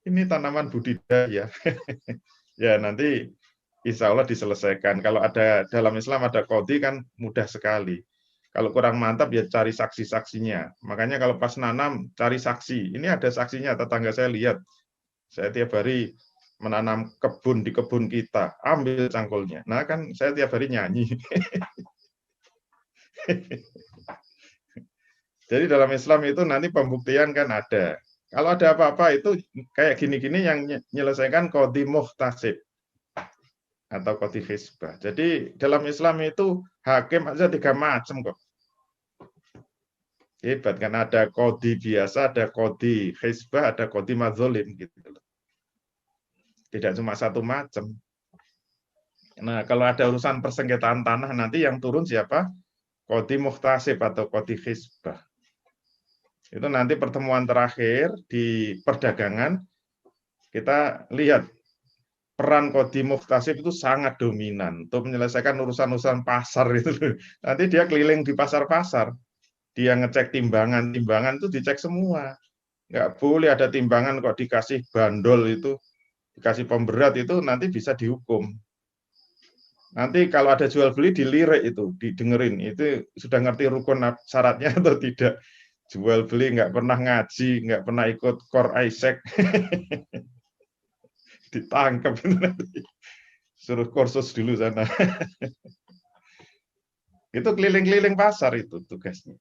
Ini tanaman budidaya. Ya, nanti insya Allah diselesaikan. Kalau ada dalam Islam ada qadhi kan mudah sekali. Kalau kurang mantap ya cari saksi-saksinya. Makanya kalau pas nanam cari saksi. Ini ada saksinya, tetangga saya lihat. Saya tiap hari menanam kebun di kebun kita, ambil cangkulnya. Nah kan saya tiap hari nyanyi. Jadi dalam Islam itu nanti pembuktian kan ada. Kalau ada apa-apa itu kayak gini-gini yang menyelesaikan qadhi muhtasib atau qadhi hisbah. Jadi dalam Islam itu hakim aja 3 macam kok. Hebat kan, ada qadhi biasa, ada qadhi hisbah, ada qadhi madzolim gitu. Tidak cuma 1 macam. Nah, kalau ada urusan persengketaan tanah nanti yang turun siapa? Qadhi muhtasib atau qadhi hisbah. Itu nanti pertemuan terakhir di perdagangan, kita lihat peran qadhi muhtasib itu sangat dominan untuk menyelesaikan urusan-urusan pasar itu. Nanti dia keliling di pasar-pasar, dia ngecek timbangan itu dicek semua. Nggak boleh ada timbangan kok dikasih bandol itu, dikasih pemberat itu nanti bisa dihukum. Nanti kalau ada jual beli dilirik itu, didengerin, itu sudah ngerti rukun syaratnya atau tidak. Jual beli nggak pernah ngaji, nggak pernah ikut Core Isaac, ditangkap nanti. Suruh kursus dulu sana. Itu keliling-keliling pasar itu tugasnya.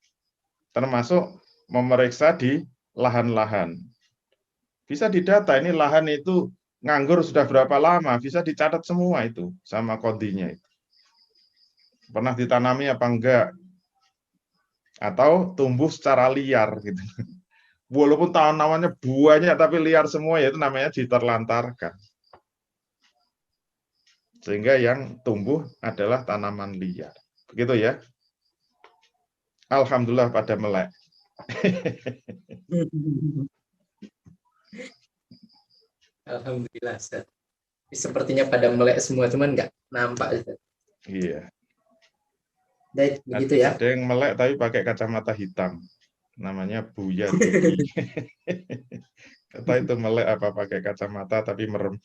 Termasuk memeriksa di lahan-lahan. Bisa didata, ini lahan itu nganggur sudah berapa lama, bisa dicatat semua itu sama qadhinya itu. Pernah ditanami apa enggak? Atau tumbuh secara liar gitu. Walaupun tanamannya buahnya tapi liar semua, ya itu namanya diterlantarkan. Sehingga yang tumbuh adalah tanaman liar. Begitu ya. Alhamdulillah pada melek. Alhamdulillah, Ustaz. Sepertinya pada melek semua, cuman nggak nampak, Ustaz. Iya. Baik, begitu ya. Ada yang melek tapi pakai kacamata hitam. Namanya Buya Tuki. Kata itu melek apa pakai kacamata tapi merem.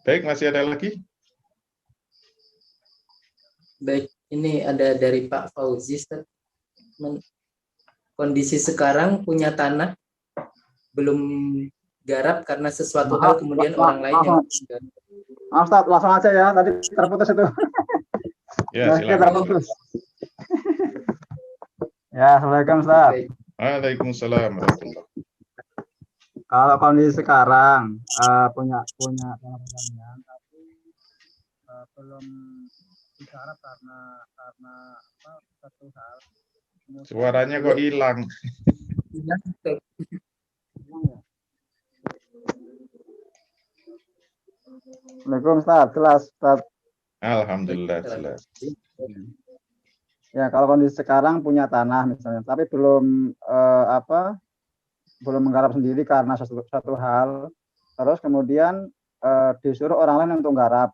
Baik, masih ada lagi? Baik, ini ada dari Pak Fauzi, Ustaz. Kondisi sekarang punya tanah belum garap karena sesuatu hal, kemudian orang lain yang Ustaz, langsung aja ya, tadi terputus itu. Ya, silakan. Terputus. Ya, Assalamualaikum Ustaz. Waalaikumsalam warahmatullahi. Kalau kondisi sekarang punya tanah pertanian tapi belum digarap karena apa, satu hal. Suaranya kok hilang. Assalamualaikum Ustaz, jelas Ustaz. Alhamdulillah jelas. Ya, kalau kondisi sekarang punya tanah misalnya, tapi belum belum menggarap sendiri karena satu hal, terus kemudian disuruh orang lain untuk garap.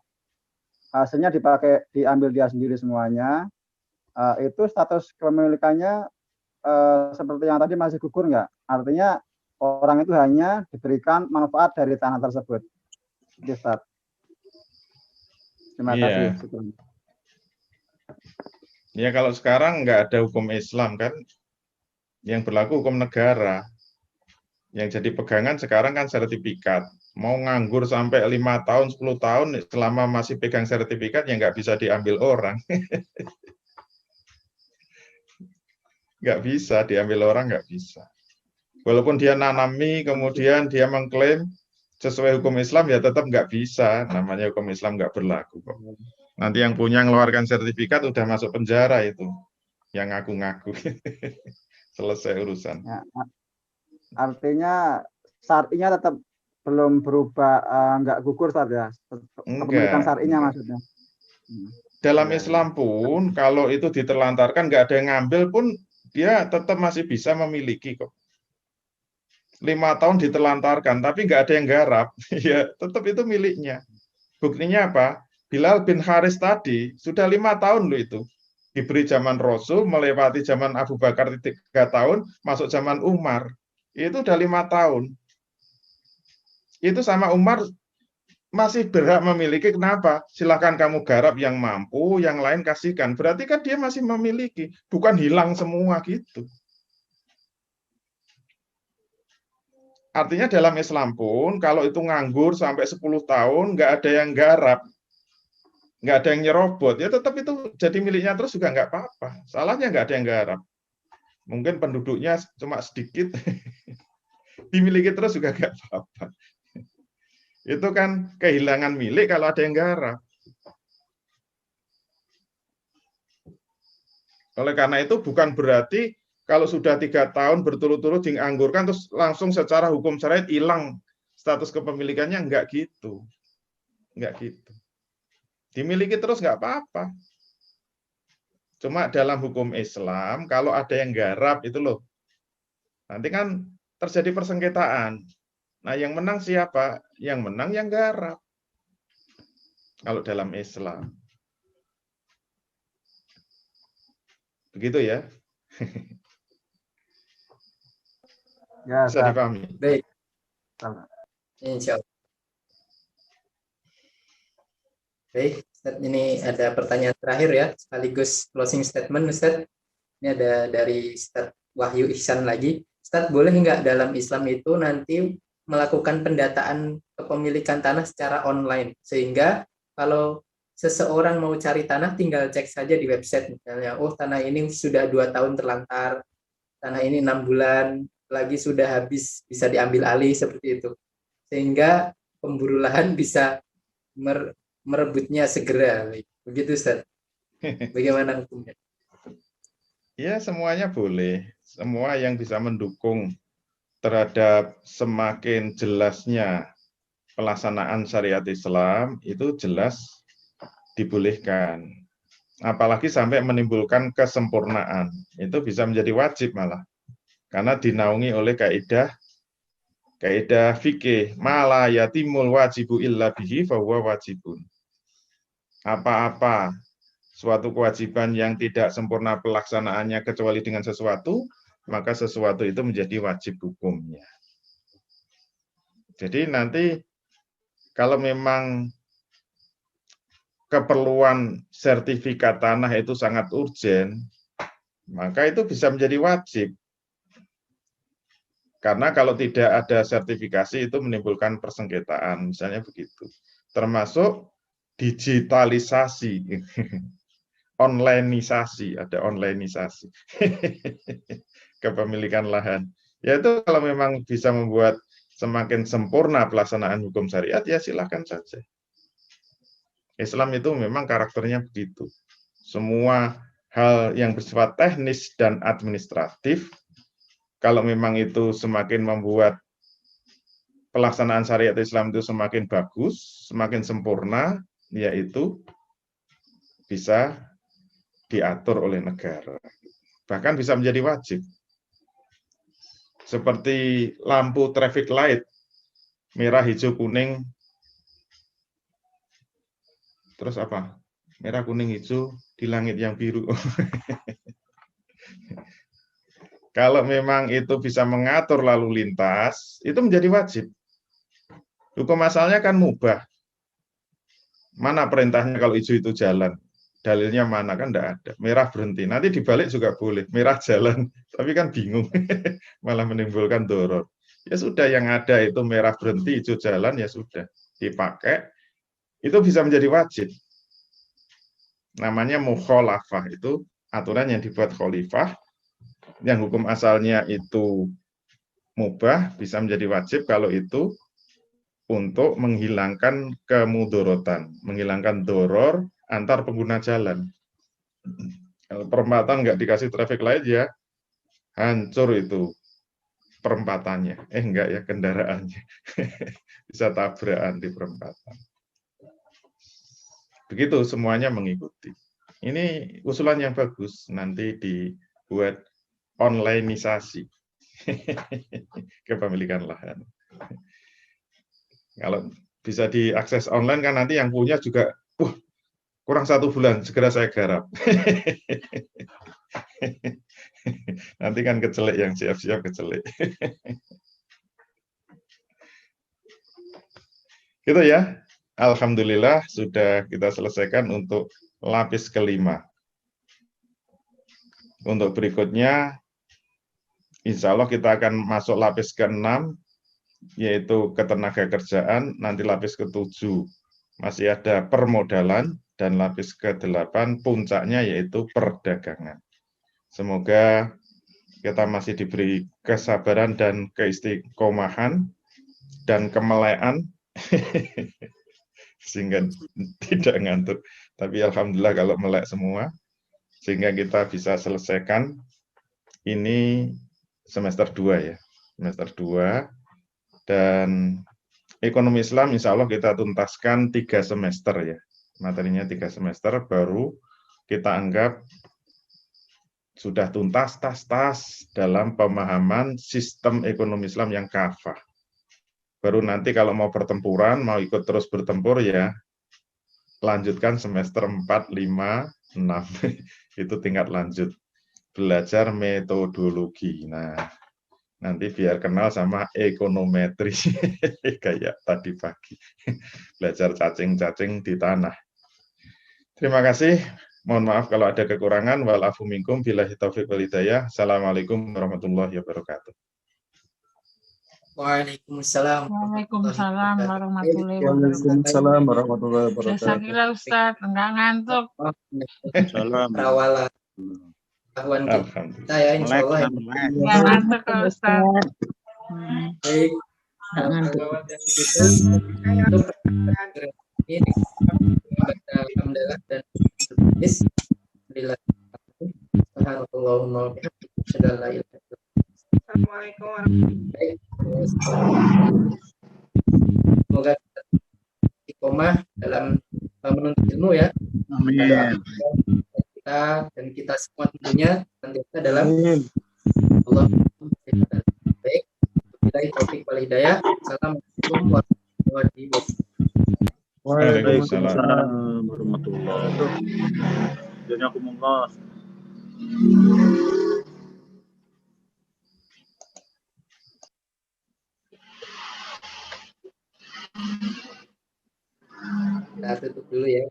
Hasilnya diambil dia sendiri semuanya. Itu status kepemilikannya seperti yang tadi masih gugur nggak? Artinya orang itu hanya diberikan manfaat dari tanah tersebut. Terima kasih. Ya kalau sekarang nggak ada hukum Islam kan, yang berlaku hukum negara. Yang jadi pegangan sekarang kan sertifikat. Mau nganggur sampai 5 tahun, 10 tahun, selama masih pegang sertifikat, ya nggak bisa diambil orang. Nggak bisa, diambil orang nggak bisa. Walaupun dia nanami, kemudian dia mengklaim sesuai hukum Islam, ya tetap nggak bisa. Namanya hukum Islam nggak berlaku kok. Nanti yang punya ngeluarkan sertifikat udah masuk penjara itu. Yang ngaku-ngaku. Selesai urusan. Ya, artinya syar'inya tetap belum berubah, nggak gugur Ustaz ya. Kepemilikan syar'inya maksudnya. Dalam Islam pun kalau itu diterlantarkan nggak ada yang ngambil pun dia tetap masih bisa memiliki kok. 5 tahun diterlantarkan tapi nggak ada yang garap, ya tetap itu miliknya. Buktinya apa? Bilal bin Haris tadi sudah 5 tahun loh itu. Diberi zaman Rasul, melewati zaman Abu Bakar 3 tahun, masuk zaman Umar. Itu udah 5 tahun. Itu sama Umar masih berhak memiliki. Kenapa? Silakan kamu garap yang mampu, yang lain kasihkan. Berarti kan dia masih memiliki, bukan hilang semua gitu. Artinya dalam Islam pun, kalau itu nganggur sampai 10 tahun, nggak ada yang garap, nggak ada yang nyerobot, ya tetap itu jadi miliknya terus juga nggak apa-apa. Salahnya nggak ada yang garap. Mungkin penduduknya cuma sedikit, dimiliki terus juga nggak apa-apa. Itu kan kehilangan milik kalau ada yang garap. Oleh karena itu bukan berarti kalau sudah 3 tahun berturut-turut dianggurkan terus langsung secara hukum syariat hilang status kepemilikannya, enggak gitu. Enggak gitu. Dimiliki terus enggak apa-apa. Cuma dalam hukum Islam kalau ada yang garap itu loh. Nanti kan terjadi persengketaan. Nah, yang menang siapa? Yang menang yang garap. Kalau dalam Islam. Begitu ya. Ya, bisa dipahami. Baik. Insya Allah. Baik, Ustaz, ini ada pertanyaan terakhir ya, sekaligus closing statement, Ustaz. Ini ada dari Ustaz Wahyu Ihsan lagi. Ustaz, boleh nggak dalam Islam itu nanti melakukan pendataan kepemilikan tanah secara online? Sehingga kalau seseorang mau cari tanah, tinggal cek saja di website misalnya, oh tanah ini sudah 2 tahun terlantar, tanah ini 6 bulan, lagi sudah habis, bisa diambil alih seperti itu. Sehingga pemburu lahan bisa merebutnya segera. Begitu, Ustaz. Bagaimana hukumnya? Ya, semuanya boleh. Semua yang bisa mendukung terhadap semakin jelasnya pelaksanaan syariat Islam itu jelas dibolehkan. Apalagi sampai menimbulkan kesempurnaan. Itu bisa menjadi wajib malah. Karena dinaungi oleh kaidah fikih, mala yatimul wajibu illa bihi fahuwa wajibun. Apa-apa suatu kewajiban yang tidak sempurna pelaksanaannya kecuali dengan sesuatu, maka sesuatu itu menjadi wajib hukumnya. Jadi nanti kalau memang keperluan sertifikat tanah itu sangat urgen, maka itu bisa menjadi wajib. Karena kalau tidak ada sertifikasi itu menimbulkan persengketaan, misalnya begitu. Termasuk digitalisasi, onlineisasi, ada onlineisasi, kepemilikan lahan. Ya itu kalau memang bisa membuat semakin sempurna pelaksanaan hukum syariat, ya silakan saja. Islam itu memang karakternya begitu. Semua hal yang bersifat teknis dan administratif, kalau memang itu semakin membuat pelaksanaan syariat Islam itu semakin bagus, semakin sempurna, yaitu bisa diatur oleh negara. Bahkan bisa menjadi wajib. Seperti lampu traffic light, merah, hijau, kuning, terus apa? Merah, kuning, hijau, di langit yang biru. Kalau memang itu bisa mengatur lalu lintas, itu menjadi wajib. Hukum asalnya kan mubah. Mana perintahnya kalau hijau itu jalan? dalilnya mana, kan enggak ada. Merah berhenti, nanti dibalik juga boleh, merah jalan, tapi kan bingung, malah menimbulkan doror. Ya sudah, yang ada itu merah berhenti, hijau jalan, ya sudah, dipakai, itu bisa menjadi wajib. Namanya mukhalafah, itu aturan yang dibuat khalifah, yang hukum asalnya itu mubah, bisa menjadi wajib kalau itu untuk menghilangkan kemudorotan, menghilangkan doror antar pengguna jalan. Kalau perempatan nggak dikasih traffic light, ya hancur itu perempatannya. Enggak ya, kendaraannya. Bisa tabrakan di perempatan. Begitu, semuanya mengikuti. Ini usulan yang bagus, nanti dibuat onlineisasi kepemilikan lahan. Kalau bisa diakses online kan nanti yang punya juga, kurang 1 bulan, segera saya garap. Nanti kan kecelek, yang siap-siap kecelek. Gitu ya. Alhamdulillah sudah kita selesaikan untuk lapis kelima. Untuk berikutnya, insya Allah kita akan masuk lapis ke-6, yaitu ketenaga kerjaan, nanti lapis ke-7 masih ada permodalan, dan lapis ke-8 puncaknya yaitu perdagangan. Semoga kita masih diberi kesabaran dan keistiqomahan dan kemelean sehingga tidak ngantuk. Tapi alhamdulillah kalau melek semua, sehingga kita bisa selesaikan ini semester 2 ya. Semester 2, dan ekonomi Islam insya Allah kita tuntaskan 3 semester ya. Materinya 3 semester, baru kita anggap sudah tuntas, tas dalam pemahaman sistem ekonomi Islam yang kafah. Baru nanti kalau mau pertempuran, mau ikut terus bertempur, ya lanjutkan semester 4, 5, 6. Itu tingkat lanjut. Belajar metodologi. Nah, nanti biar kenal sama ekonometri kayak tadi pagi. Belajar cacing-cacing di tanah. Terima kasih. Mohon maaf kalau ada kekurangan. Walafu minkum billahi taufiq wal hidayah. Assalamualaikum warahmatullahi wabarakatuh. Waalaikumsalam. Waalaikumsalam warahmatullahi wabarakatuh. Waalaikumsalam warahmatullahi wabarakatuh. Jasakillah Ustaz, enggak ngantuk. Salam. Perawalan pengetahuan kita ya, insya Allah. Enggak ngantuk kalau Ustaz. Baik. Enggak ngantuk. Untuk ini baca hamdalah dan hadis. Subhanallahumma wa bihamdihi. Assalamualaikum warahmatullahi Semoga istiqomah dalam menuntut ilmu ya. Amin. Kita dan kita semua tentunya senantiasa dalam Allah. Baik. Billahi taufiq wal hidayah. Assalamualaikum warahmatullahi wabarakatuh. Waalaikumsalam warahmatullahi wabarakatuh. Jazakumullah. Kita tutup dulu ya.